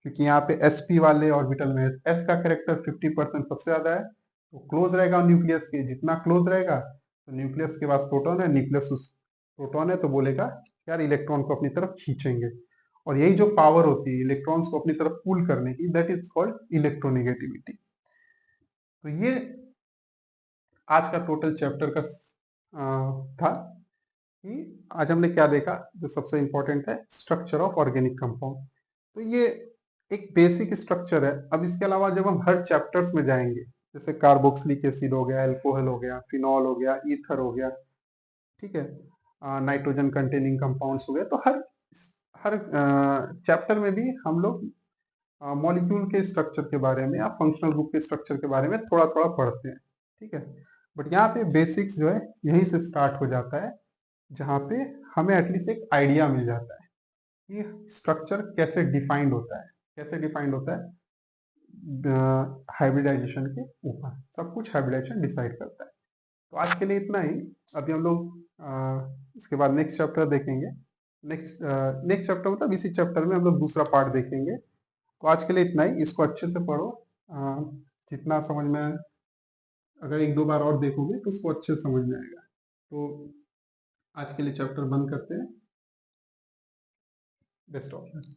क्योंकि यहाँ पे sp वाले ऑर्बिटल में s का करेक्टर 50% सबसे ज्यादा है, तो क्लोज रहेगा न्यूक्लियस के। जितना क्लोज रहेगा तो न्यूक्लियस के पास प्रोटॉन है, न्यूक्लियस उस प्रोटॉन है तो बोलेगा यार इलेक्ट्रॉन को अपनी तरफ खींचेंगे। और यही जो पावर होती है इलेक्ट्रॉन्स को अपनी तरफ पुल करने की, दैट इज कॉल्ड इलेक्ट्रोनिगेटिविटी। तो ये आज का टोटल चैप्टर का था कि आज हमने क्या देखा। जो सबसे इंपॉर्टेंट है स्ट्रक्चर ऑफ ऑर्गेनिक कंपाउंड, तो ये एक बेसिक स्ट्रक्चर है। अब इसके अलावा जब हम हर चैप्टर्स में जाएंगे, जैसे कार्बोक्सिलिक एसिड हो गया, अल्कोहल हो गया, फिनॉल हो गया, ईथर हो गया, ठीक है, नाइट्रोजन कंटेनिंग कंपाउंड्स हो गए, तो हर हर चैप्टर में भी हम लोग मॉलिक्यूल के स्ट्रक्चर के बारे में या फंक्शनल ग्रुप के स्ट्रक्चर के बारे में थोड़ा थोड़ा पढ़ते हैं, ठीक है। बट यहाँ पे बेसिक्स जो है यहीं से स्टार्ट हो जाता है, जहाँ पे हमें एटलीस्ट एक आइडिया मिल जाता है कि स्ट्रक्चर कैसे डिफाइंड होता है, कैसे डिफाइंड होता है हाइब्रिडाइजेशन के ऊपर। सब कुछ हाइब्रिडाइजेशन डिसाइड करता है। तो आज के लिए इतना ही। अभी हम लोग इसके बाद नेक्स्ट चैप्टर देखेंगे। नेक्स्ट चैप्टर मतलब इसी चैप्टर में हम लोग दूसरा पार्ट देखेंगे। तो आज के लिए इतना ही। इसको अच्छे से पढ़ो, जितना समझ में, अगर एक दो बार और देखोगे तो उसको अच्छे से समझ में आएगा। तो आज के लिए चैप्टर बंद करते हैं। Best of luck.